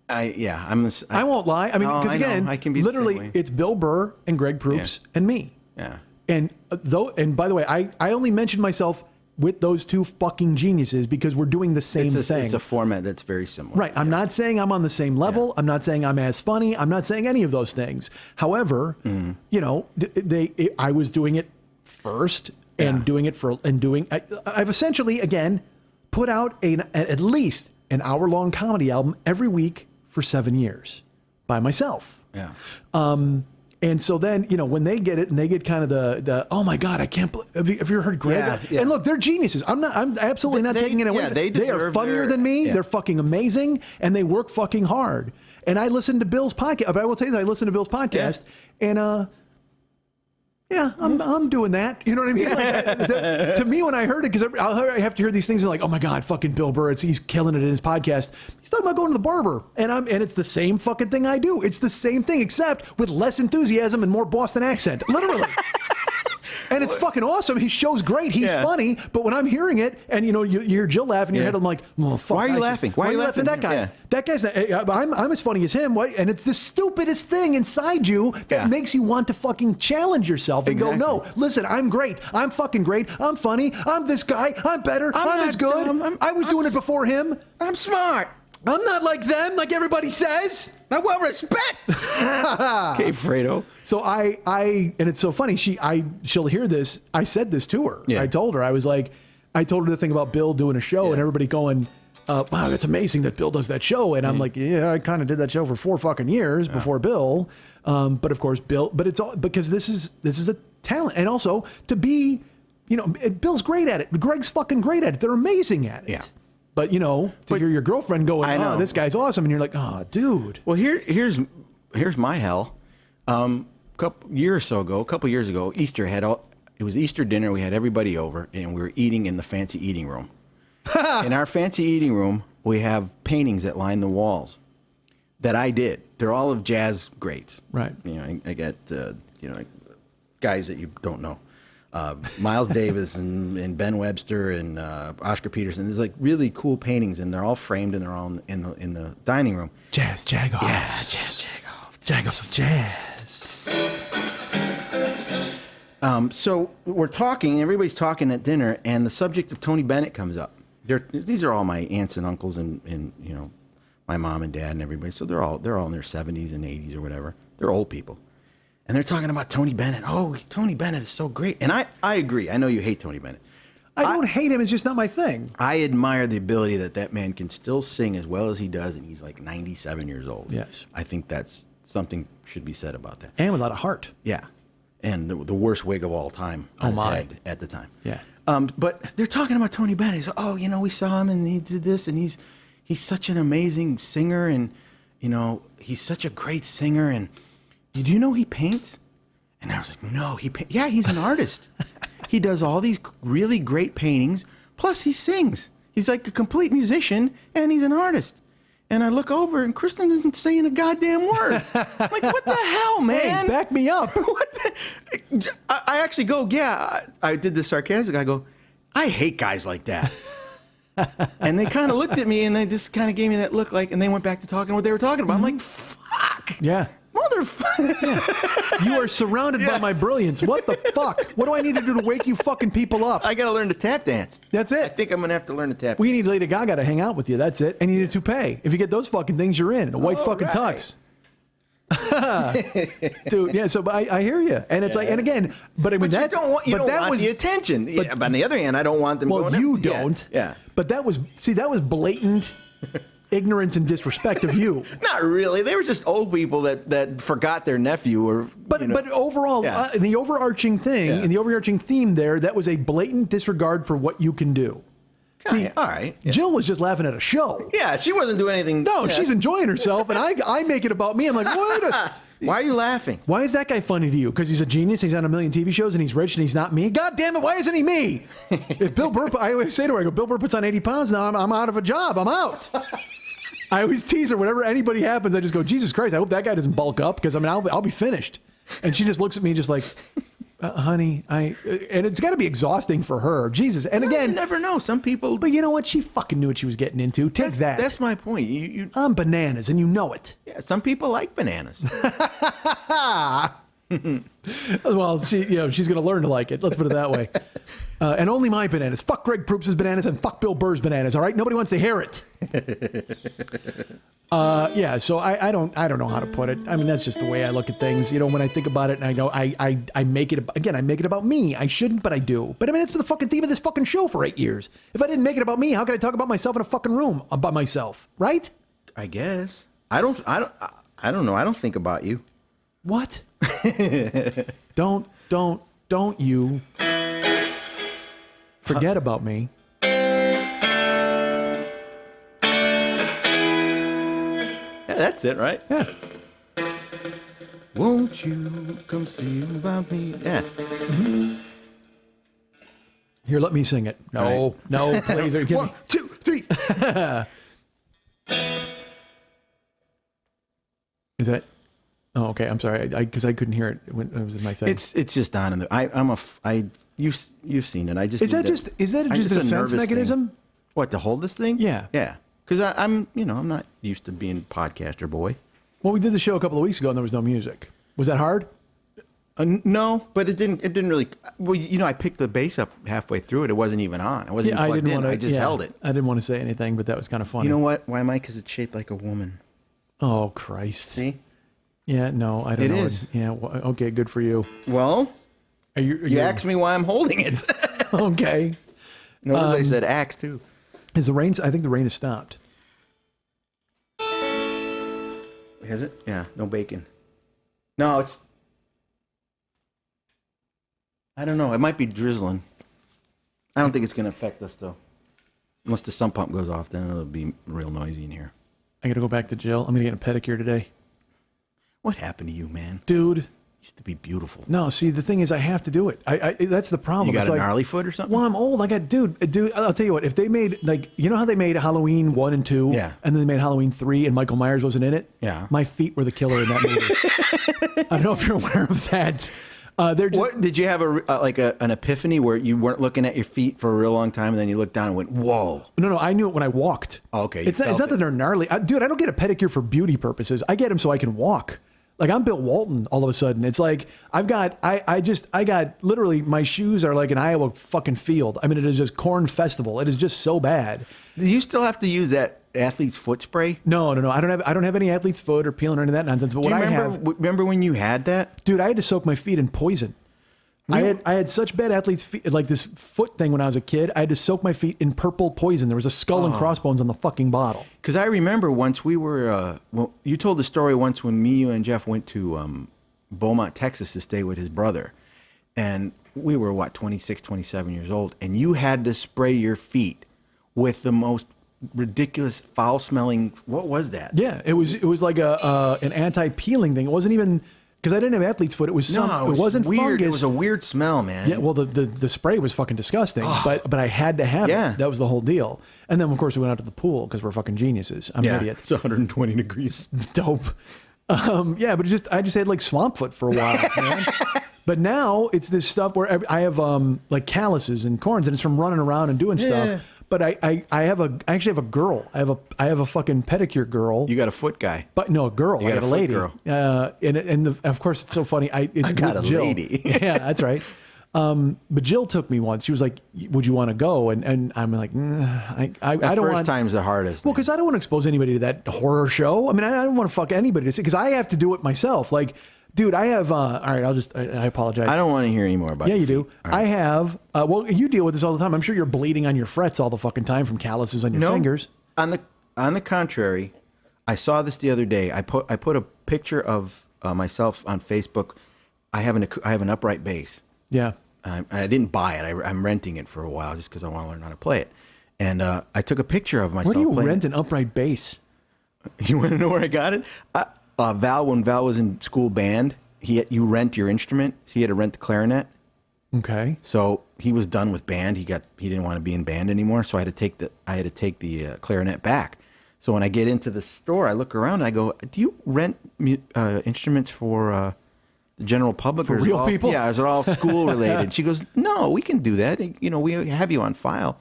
I won't lie. I mean, because again, I can be literally, it's Bill Burr and Greg Proops and me. Yeah. And by the way, I only mentioned myself with those two fucking geniuses because we're doing the same thing. It's a format that's very similar. Right. I'm not saying I'm on the same level. Yeah. I'm not saying I'm as funny. I'm not saying any of those things. However, I was doing it first and I've essentially, again, put out at least an hour-long comedy album every week for 7 years. by myself. Yeah. And so then, when they get it and they get kind of the oh my God, I can't believe, have you ever heard Greg? Yeah, yeah. And look, they're geniuses. I'm absolutely not taking it away. Yeah, They are funnier than me. Yeah. They're fucking amazing and they work fucking hard. And I listened to Bill's podcast, but I will tell you that I listened to Bill's podcast and, yeah, I'm doing that. You know what I mean? Like, to me, when I heard it, because I have to hear these things and like, oh my God, fucking Bill Burr, he's killing it in his podcast. He's talking about going to the barber, and it's the same fucking thing I do. It's the same thing, except with less enthusiasm and more Boston accent, literally. And it's fucking awesome. His show's great. He's funny. But when I'm hearing it, and you hear Jill laugh in your head, I'm like, oh fuck. Why are you laughing? Why are you laughing at that guy? Yeah. That guy's. I'm as funny as him. And it's the stupidest thing inside you that makes you want to fucking challenge yourself and go, no, listen, I'm great. I'm fucking great. I'm funny. I'm this guy. I'm better. I'm as good. I was doing it before him. I'm smart. I'm not like them, like everybody says. I will respect. Okay, Fredo. So and it's so funny. She'll hear this. I said this to her. Yeah. I told her, I told her the thing about Bill doing a show and everybody going, wow, that's amazing that Bill does that show. And I'm like, yeah, I kind of did that show for 4 fucking years before Bill. But of course, but it's all because this is a talent. And also to be, Bill's great at it. Greg's fucking great at it. They're amazing at it. Yeah. But, to hear your girlfriend going, know. oh, this guy's awesome. And you're like, oh, dude. Well, here's my hell. A couple years ago, Easter it was Easter dinner. We had everybody over, and we were eating in the fancy eating room. In our fancy eating room, we have paintings that line the walls that I did. They're all of jazz greats. Right. I got guys that you don't know. Miles Davis and Ben Webster and Oscar Peterson. There's like really cool paintings, and they're all framed, and they're all in the dining room. Jazz Jagoff. Yeah, Jazz Jagoff. Jagoff Jazz. So we're talking, everybody's talking at dinner, and the subject of Tony Bennett comes up. These are all my aunts and uncles and my mom and dad and everybody. So they're all in their 70s and 80s or whatever. They're old people. And they're talking about Tony Bennett. Oh, Tony Bennett is so great. And I agree. I know you hate Tony Bennett. I don't hate him. It's just not my thing. I admire the ability that man can still sing as well as he does, and he's like 97 years old. Yes. I think that's something should be said about that. And with a lot of heart. Yeah. And the worst wig of all time on his head at the time. Yeah. But they're talking about Tony Bennett. He's like, oh, we saw him and he did this, and he's such an amazing singer, and he's such a great singer. And did you know he paints? And I was like, no, yeah, he's an artist. He does all these really great paintings, plus he sings. He's like a complete musician, and he's an artist. And I look over, and Kristen isn't saying a goddamn word. I'm like, what the hell, man? Hey, back me up. I actually go, yeah, I did this sarcastic. I go, I hate guys like that. And they kind of looked at me, and they just kind of gave me that look, and they went back to talking what they were talking about. I'm like, fuck. Yeah. Motherfucker. Yeah. You are surrounded by my brilliance. What the fuck? What do I need to do to wake you fucking people up? I got to learn to tap dance. That's I it. think I'm going to have to learn to tap We need Lady Gaga to hang out with you. That's it. And you need a toupee. If you get those fucking things, you're in. A white fucking tux. Dude, yeah, so I hear you. And it's like, and again, but I mean, you don't want the attention. But on the other hand, I don't want them going you up. don't. Yeah. But that was blatant ignorance and disrespect of you. Not really. They were just old people that forgot their nephew. Or But overall, the overarching thing, and the overarching theme there, that was a blatant disregard for what you can do. See, all right. Yeah. Jill was just laughing at a show. Yeah, she wasn't doing anything. No, she's enjoying herself, and I make it about me. I'm like, what? Why are you laughing? Why is that guy funny to you? Because he's a genius, he's on a million TV shows, and he's rich, and he's not me? God damn it, why isn't he me? If Bill Burr, I always say to her, I go, Bill Burr puts on 80 pounds, now I'm out of a job. I'm out. I always tease her whenever anybody happens. I just go, Jesus Christ, I hope that guy doesn't bulk up, because I'll be finished. And she just looks at me just like, honey, and it's got to be exhausting for her. Jesus. And again, you never know. Some people. But you know what? She fucking knew what she was getting into. Take that. That's my point. You I'm bananas, and you know it. Yeah, some people like bananas. Well, she's going to learn to like it. Let's put it that way. And only my bananas. Fuck Greg Proops' bananas and fuck Bill Burr's bananas. All right, nobody wants to hear it. Yeah, so I don't know how to put it. I mean, that's just the way I look at things. When I think about it, and I know I make it again. I make it about me. I shouldn't, but I do. But I mean, that's the fucking theme of this fucking show for 8 years. If I didn't make it about me, how could I talk about myself in a fucking room by myself? Right? I guess. I I don't know. I don't think about you. What? Don't you forget about me. Yeah, that's it, right? Yeah. Won't you come see about me? Yeah. Here, let me sing it. No, no, please. Are you kidding 1, me? 2, 3. Is that? Oh, okay. I'm sorry. Because I couldn't hear it when it was in my thing. It's just on in the. You've seen it. I just Is that just a defense nervous mechanism? thing. What, to hold this thing? Yeah. Yeah. Because I'm not used to being podcaster boy. Well, we did the show a couple of weeks ago and there was no music. Was that hard? No, but it didn't really. Well, I picked the bass up halfway through it. It wasn't even on. It wasn't Yeah, plugged in. want to. I just held it. I didn't want to say anything, but that was kind of funny. You know what? Why am I? Because it's shaped like a woman. Oh, Christ. See? Yeah, no, I don't know. It is. Yeah, okay, good for you. Well, Are you asked me why I'm holding it. Okay. Notice I said axe too. Is the rain? I think the rain has stopped. Has it? Yeah, no bacon. No, it's. I don't know. It might be drizzling. I don't think it's going to affect us though. Unless the sump pump goes off, then it'll be real noisy in here. I got to go back to Jill. I'm going to get a pedicure today. What happened to you, man? Dude. Used to be beautiful. No, see, the thing is, I have to do it. I that's the problem. You got it's a like, gnarly foot or something? Well, I'm old. Dude, I'll tell you what. If they made, like, you know how they made Halloween 1 and 2? Yeah. And then they made Halloween 3 and Michael Myers wasn't in it? Yeah. My feet were the killer in that movie. I don't know if you're aware of that. They're just, What did you have an epiphany where you weren't looking at your feet for a real long time, and then you looked down and went, "Whoa!" No, I knew it when I walked. Oh, okay, It's not that they're gnarly. Dude, I don't get a pedicure for beauty purposes. I get them so I can walk. Like, I'm Bill Walton all of a sudden. It's like I got literally, my shoes are like an Iowa fucking field. I mean, it is just corn festival. It is just so bad. Do you still have to use that athlete's foot spray? No. I don't have any athlete's foot or peeling or any of that nonsense. But Do what you I have, remember when you had that? dude, I had to soak my feet in poison. I had such bad athlete's feet, like this foot thing when I was a kid. I had to soak my feet in purple poison. There was a skull and crossbones on the fucking bottle. Because I remember once we were, you told the story once when me, you, and Jeff went to Beaumont, Texas to stay with his brother. And we were, 26, 27 years old. And you had to spray your feet with the most ridiculous, foul-smelling, what was that? Yeah, it was like an anti-peeling thing. It wasn't even... Because I didn't have athlete's foot. It was No, it wasn't weird. fungus. It was a weird smell, man. Yeah, well, the spray was fucking disgusting, but I had to have Yeah. it. That was the whole deal. And then, of course, we went out to the pool because we're fucking geniuses. I'm an idiot. It's 120 degrees. Dope. Yeah, but I just had like swamp foot for a while, man. But now it's this stuff where I have like calluses and corns, and it's from running around and doing stuff. But I actually have a girl. I have a fucking pedicure girl. You got a foot guy. But no, a girl. You I got got a a foot lady. girl. Of course, it's so funny. It's got with a Jill. lady. Yeah, that's right. But Jill took me once. She was like, "Would you want to go?" And I'm like, I don't First want. time's the hardest. Well, because I don't want to expose anybody to that horror show. I mean, I don't want to fuck anybody to see because I have to do it myself. Like, dude, I have. All right, I apologize. I don't want to hear any more about it. Yeah, you do. Right. I have. Well, you deal with this all the time. I'm sure you're bleeding on your frets all the fucking time from calluses on your fingers. On the contrary, I saw this the other day. I put a picture of myself on Facebook. I have an upright bass. Yeah. I didn't buy it. I'm renting it for a while just because I want to learn how to play it. And I took a picture of myself. Where do you playing. rent an upright bass? You want to know where I got it? Val, when Val was in school band, you rent your instrument. So he had to rent the clarinet. Okay. So he was done with band. He didn't want to be in band anymore. So I had to take the clarinet back. So when I get into the store, I look around and I go, "Do you rent instruments for the general public For or is it real all- people?" Yeah, is it all school related?" She goes, "No, we can do that. You know, we have you on file."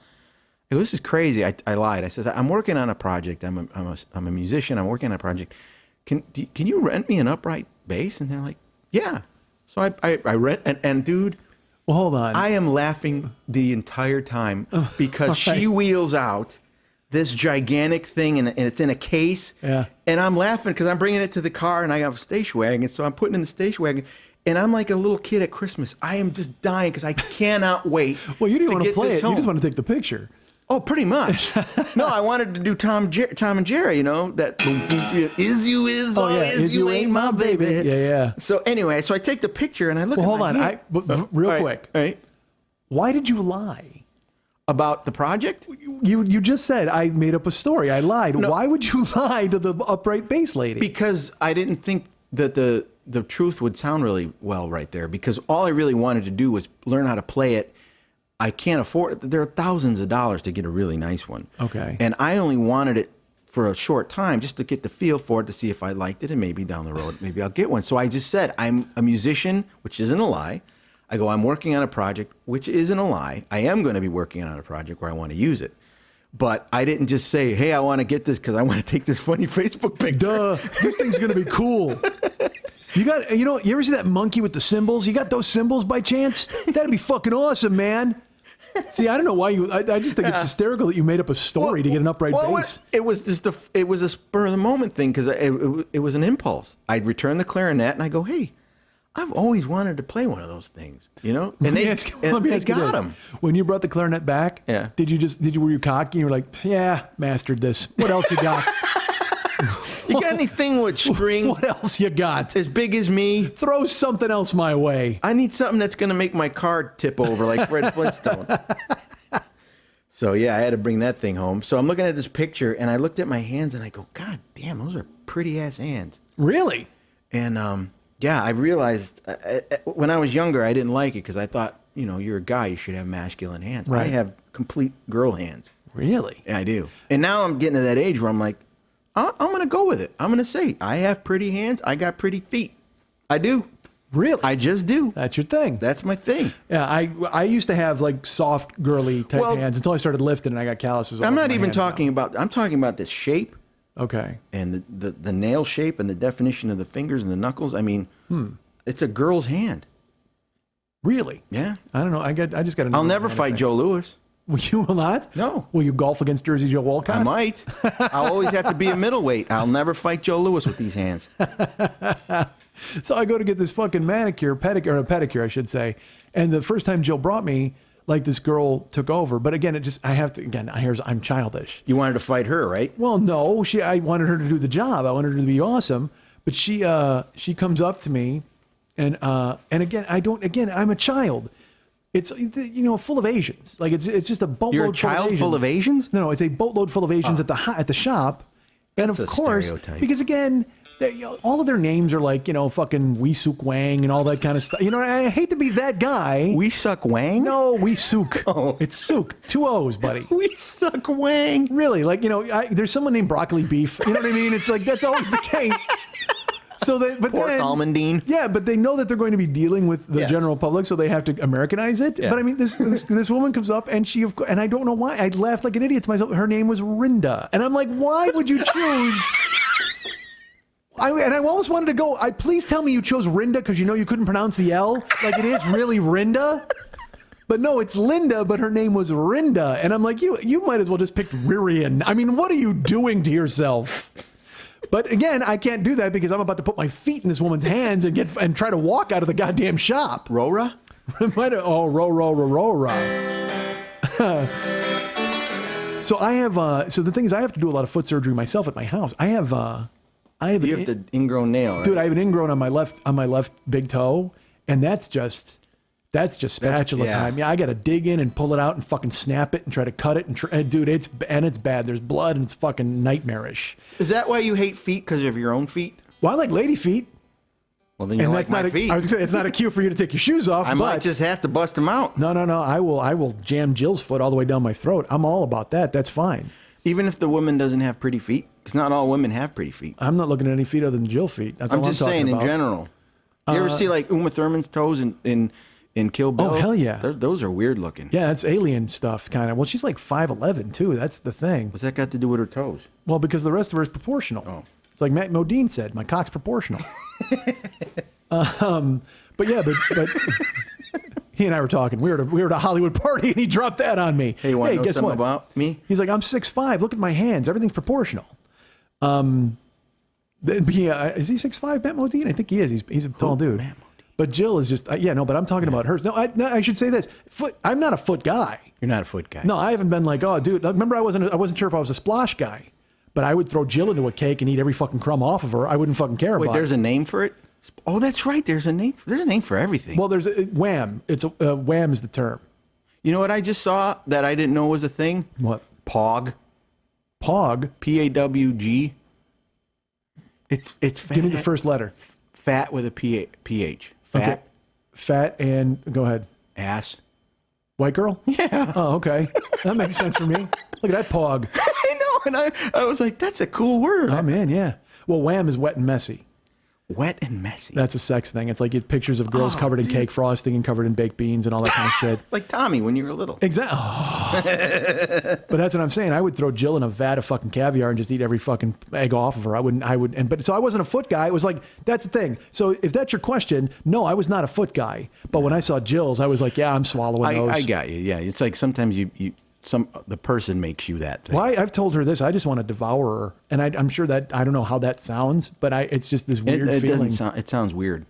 I go, "This is crazy." I lied. I said, "I'm working on a project. I'm a musician. I'm working on a project. Can you rent me an upright bass?" And they're like, "Yeah." So I rent and dude. Well, hold on. I am laughing the entire time because she wheels out this gigantic thing and it's in a case. Yeah. And I'm laughing because I'm bringing it to the car and I have a station wagon. So I'm putting in the station wagon and I'm like a little kid at Christmas. I am just dying because I cannot wait. Well, you didn't want to get play this it. home. You just want to take the picture. Oh, pretty much. No, I wanted to do Tom and Jerry, that is you is Oh, yeah. is you ain't my baby. Yeah. So anyway, so I take the picture and I look Well, at hold my on. hand. Real quick. All right. Why did you lie? About the project? You just said I made up a story. I lied. No. Why would you lie to the upright bass lady? Because I didn't think that the truth would sound really well right there, because all I really wanted to do was learn how to play it. I can't afford it. There are thousands of dollars to get a really nice one. Okay. And I only wanted it for a short time just to get the feel for it, to see if I liked it, and maybe down the road, maybe I'll get one. So I just said, I'm a musician, which isn't a lie. I go, I'm working on a project, which isn't a lie. I am going to be working on a project where I want to use it. But I didn't just say, hey, I want to get this because I want to take this funny Facebook picture. Duh. This thing's going to be cool. You ever see that monkey with the cymbals? You got those cymbals by chance? That'd be fucking awesome, man. See, I don't know why I just think it's hysterical that you made up a story to get an upright bass. It was just it was a spur of the moment thing, because it was an impulse. I'd return the clarinet and I go, hey, I've always wanted to play one of those things, And Let me they ask you got this. them. When you brought the clarinet back, Yeah. were you cocky? You were like, yeah, mastered this. What else you got? You got anything with strings What else you got? as big as me? Throw something else my way. I need something that's going to make my car tip over like Fred Flintstone. So, yeah, I had to bring that thing home. So I'm looking at this picture, and I looked at my hands, and I go, God damn, those are pretty-ass hands. Really? And, I realized when I was younger, I didn't like it because I thought, you're a guy, you should have masculine hands. Right. I have complete girl hands. Really? Yeah, I do. And now I'm getting to that age where I'm like, I'm going to go with it. I'm going to say, I have pretty hands. I got pretty feet. I do. Really? I just do. That's your thing. That's my thing. Yeah, I used to have like soft, girly type hands until I started lifting and I got calluses. I'm not even talking about, I'm talking about the shape. Okay. And the nail shape and the definition of the fingers and the knuckles. I mean, it's a girl's hand. Really? Yeah. I don't know. I just got to know. I'll never fight Joe Louis. You will not? No. Will you golf against Jersey Joe Walcott? I might. I'll always have to be a middleweight. I'll never fight Joe Louis with these hands. So I go to get this fucking pedicure, I should say. And the first time Jill brought me, like this girl took over. But again, I'm childish. You wanted to fight her, right? Well, no, I wanted her to do the job. I wanted her to be awesome. But she comes up to me and again, I'm a child. It's, full of Asians. Like it's just a boatload You're a child full of Asians. No, it's a boatload full of Asians at the shop. And That's of a course, stereotype. because again, all of their names are like, fucking Wee Suk Wang and all that kind of stuff. I hate to be that guy. We suck Wang? No, Wee Suk. Oh. It's Suk. 2 O's, buddy. We suck Wang. Really, like, there's someone named Broccoli Beef. You know what I mean? It's like, that's always the case. So Pork almondine. Yeah, but they know that they're going to be dealing with the Yes. general public, so they have to Americanize it. Yeah. But I mean, this woman comes up and and I don't know why. I laughed like an idiot to myself. Her name was Rinda. And I'm like, why would you choose? And I almost wanted to go, please tell me you chose Rinda because you couldn't pronounce the L. Like it is really Rinda. But no, it's Linda, but her name was Rinda. And I'm like, you might as well just pick Ririan. I mean, what are you doing to yourself? But again, I can't do that because I'm about to put my feet in this woman's hands and try to walk out of the goddamn shop. Rora? Rora. So I have. So the thing is, I have to do a lot of foot surgery myself at my house. You have the ingrown nail, right? Dude, I have an ingrown on my left big toe, and that's just spatula time. Yeah, I got to dig in and pull it out and fucking snap it and try to cut it and dude, it's bad. There's blood and it's fucking nightmarish. Is that why you hate feet, because of your own feet? Well, I like lady feet. Well, then you don't like my feet. I was gonna say it's not a cue for you to take your shoes off. I might just have to bust them out. No. I will jam Jill's foot all the way down my throat. I'm all about that. That's fine. Even if the woman doesn't have pretty feet, because not all women have pretty feet. I'm not looking at any feet other than Jill feet. That's all I'm just talking saying about. in general. You ever see like Uma Thurman's toes in Kill Bill? Oh, hell yeah. Those are weird looking. Yeah, that's alien stuff, kind of. Well, she's like 5'11", too. That's the thing. What's that got to do with her toes? Well, because the rest of her is proportional. Oh. It's like Matt Modine said, my cock's proportional. But yeah, but he and I were talking. We were at a Hollywood party, and he dropped that on me. Hey, you want to know guess something what? about me? He's like, I'm 6'5". Look at my hands. Everything's proportional. Is he 6'5", Matt Modine? I think he is. He's a tall dude. But Jill is just, but I'm talking about hers. No, I should say this. I'm not a foot guy. You're not a foot guy. No, I haven't been like, oh, dude. Remember, I wasn't sure if I was a splosh guy, but I would throw Jill into a cake and eat every fucking crumb off of her. I wouldn't fucking care Wait, about there's it. a name for it? Oh, that's right. There's a name. There's a name for everything. Well, there's wham. It's wham is the term. You know what I just saw that I didn't know was a thing? What? Pog. Pog. P-A-W-G. It's fat. Give me the first letter. Fat with a P-H. Fat. Okay. Fat and go ahead. Ass. White girl? Yeah. Oh, okay. That makes sense for me. Look at that pog. I know. And I was like, that's a cool word. Oh, man, yeah. Well, wham is wet and messy. Wet and messy. That's a sex thing. It's like you get pictures of girls covered in cake frosting and covered in baked beans and all that kind of shit. Like Tommy when you were little. Exactly. Oh. But that's what I'm saying. I would throw Jill in a vat of fucking caviar and just eat every fucking egg off of her. So I wasn't a foot guy. It was like, that's the thing. So if that's your question, no, I was not a foot guy. But when I saw Jill's, I was like, yeah, I'm swallowing those. I got you. Yeah. It's like sometimes the person makes you that thing. Well, I've told her this. I just want to devour her. And I'm sure that, I don't know how that sounds, but it's just this weird feeling. It sounds weird.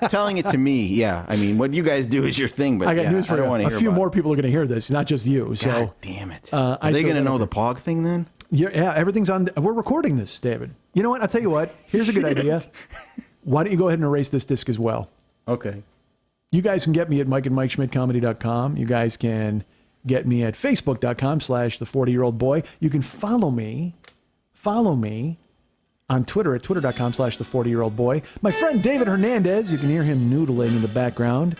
Telling it to me, yeah. I mean, what you guys do is your thing, but I got news for you. A few more people are going to hear this, not just you. So, God damn it. Are they going to know the Pog thing then? Yeah, everything's on. We're recording this, David. You know what? I'll tell you what. Here's a good idea. Why don't you go ahead and erase this disc as well? Okay. You guys can get me at MikeandMikeSchmidtComedy.com. You guys can get me at Facebook.com/the40year-old-boy. You can follow me on Twitter at Twitter.com/the40year-old-boy. My friend David Hernandez, you can hear him noodling in the background.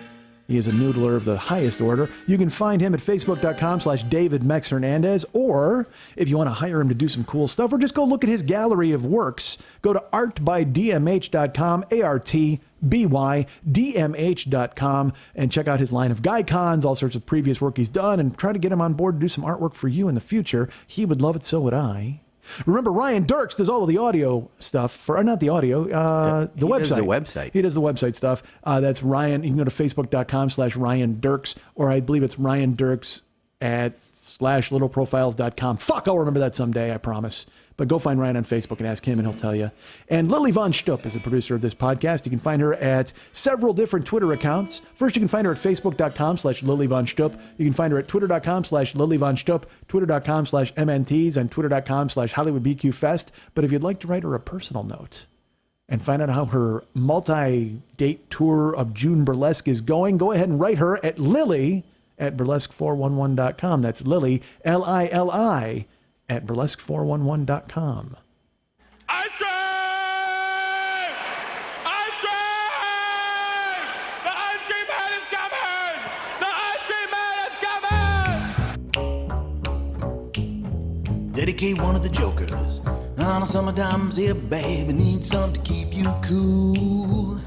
He is a noodler of the highest order. You can find him at Facebook.com/DavidMexHernandez. Or if you want to hire him to do some cool stuff, or just go look at his gallery of works, go to artbydmh.com, ARTBYDMH.com, and check out his line of Guycons, all sorts of previous work he's done, and try to get him on board to do some artwork for you in the future. He would love it, so would I. Remember, Ryan Dirks does all of the audio stuff not the audio, the website. Does the website. He does the website stuff. That's Ryan. You can go to Facebook.com/Ryan Dirks, or I believe it's Ryan Dirks at /littleprofiles.com. Fuck, I'll remember that someday, I promise. But go find Ryan on Facebook and ask him, and he'll tell you. And Lily Von Stupp is the producer of this podcast. You can find her at several different Twitter accounts. First, you can find her at Facebook.com/Lily Von Stupp. You can find her at Twitter.com/Lily Von Stupp, Twitter.com/MNTs, and Twitter.com/HollywoodBQFest. But if you'd like to write her a personal note and find out how her multi-date tour of June Burlesque is going, go ahead and write her at Lily at burlesque411.com. That's Lily, Lili, at burlesque411.com. Ice cream! Ice cream! The ice cream man is coming! The ice cream man is coming! Dedicate one of the jokers on a summertime here, baby. Need something to keep you cool.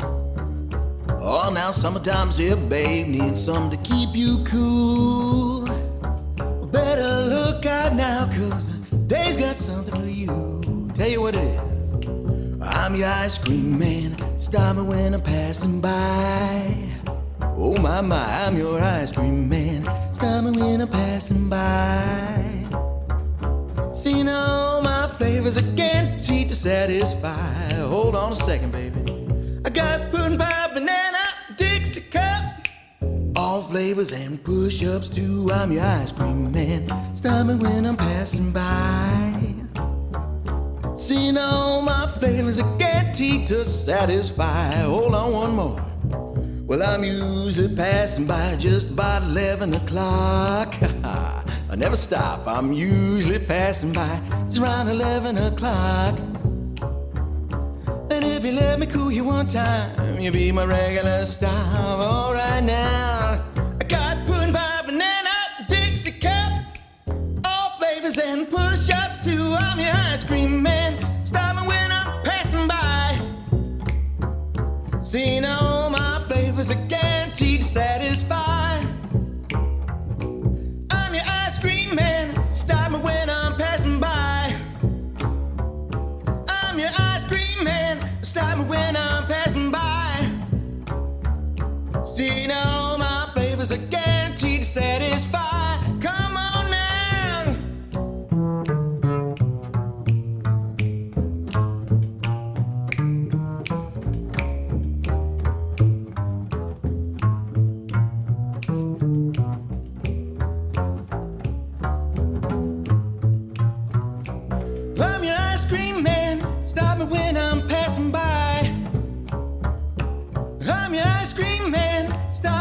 Oh, now summertime's here, babe. Need something to keep you cool. Better look out now, 'cause day's got something for you. Tell you what it is. I'm your ice cream man. Stop me when I'm passing by. Oh my, I'm your ice cream man. Stop me when I'm passing by. Seen all my flavors, I guaranteed to satisfy. Hold on a second, baby. I got pudding pie, banana, Dixie cup. All flavors and push-ups too. I'm your ice cream man. Stop me when I'm passing by. Seen all my flavors, are guaranteed to satisfy. Hold on one more. Well, I'm usually passing by just about 11 o'clock. I never stop. I'm usually passing by just around 11 o'clock. And if you let me cool you one time, you'll be my regular stop. All right now, I got pudding pie, banana, Dixie cup, all flavors and push-ups too. I'm your ice cream man. Stop me when I'm passing by. Seen all my flavors are guaranteed to satisfy. I'm your ice cream man. Stop me when I'm passing by. I'm your ice cream man. Stop me when I'm passing by. See now my flavors are guaranteed to satisfy. Come on now.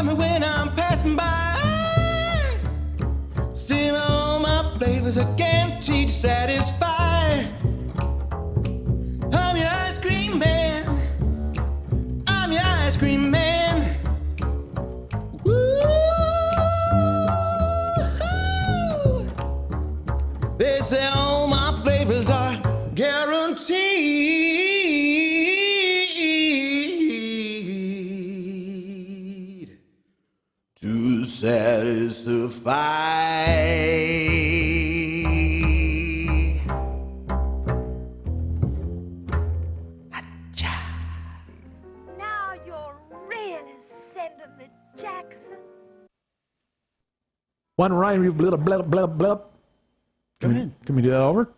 me when I'm passing by. See all my flavors are guaranteed to satisfy. I'm your ice cream man. I'm your ice cream man. Woo! They say all my flavors are guaranteed to satisfy. Now you're really sending me, Jackson. One Ryan, blah, blah, blah, blah. Go ahead. Can we do that over?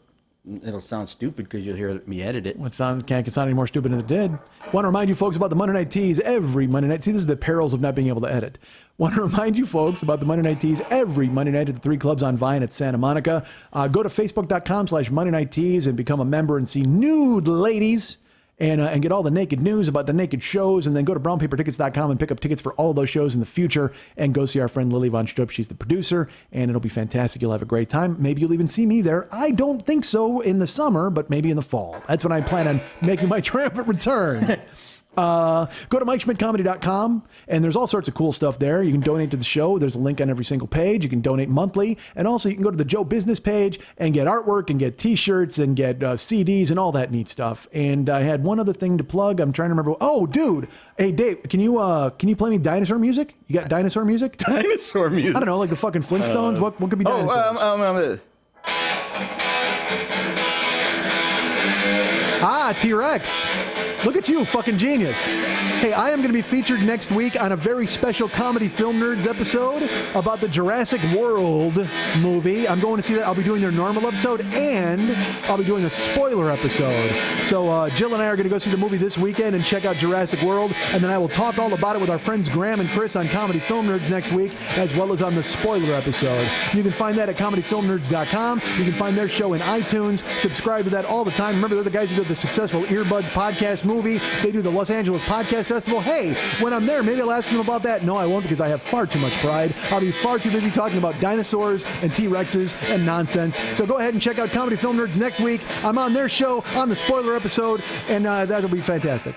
It'll sound stupid because you'll hear me edit it. Well, can't sound any more stupid than it did. Want to remind you folks about the Monday Night Teas every Monday night. See, this is the perils of not being able to edit. Want to remind you folks about the Monday Night Teas every Monday night at the 3 Clubs on Vine at Santa Monica. Go to facebook.com/Monday Night Teas and become a member and see nude ladies and get all the naked news about the naked shows. And then go to brownpapertickets.com and pick up tickets for all of those shows in the future and go see our friend Lily Von Strupp. She's the producer, and it'll be fantastic. You'll have a great time. Maybe you'll even see me there. I don't think so in the summer, but maybe in the fall. That's when I plan on making my triumphant return. Go to MikeSchmidtComedy.com, and there's all sorts of cool stuff there. You can donate to the show. There's a link on every single page. You can donate monthly, and also you can go to the Joe Business page and get artwork and get T-shirts and get CDs and all that neat stuff. And I had one other thing to plug. I'm trying to remember. Oh, dude, hey Dave, can you play me dinosaur music? You got dinosaur music? Dinosaur music. I don't know, like the fucking Flintstones. What could be dinosaurs? T-Rex. Look at you, fucking genius. Hey, I am going to be featured next week on a very special Comedy Film Nerds episode about the Jurassic World movie. I'm going to see that. I'll be doing their normal episode, and I'll be doing a spoiler episode. So Jill and I are going to go see the movie this weekend and check out Jurassic World, and then I will talk all about it with our friends Graham and Chris on Comedy Film Nerds next week, as well as on the spoiler episode. You can find that at comedyfilmnerds.com. You can find their show in iTunes. Subscribe to that all the time. Remember, they're the guys who did the successful Earbuds podcast movie. They do the Los Angeles Podcast Festival. Hey, when I'm there, maybe I'll ask them about that. No, I won't, because I have far too much pride. I'll be far too busy talking about dinosaurs and T-Rexes and nonsense. So go ahead and check out Comedy Film Nerds next week. I'm on their show on the spoiler episode, and that'll be fantastic.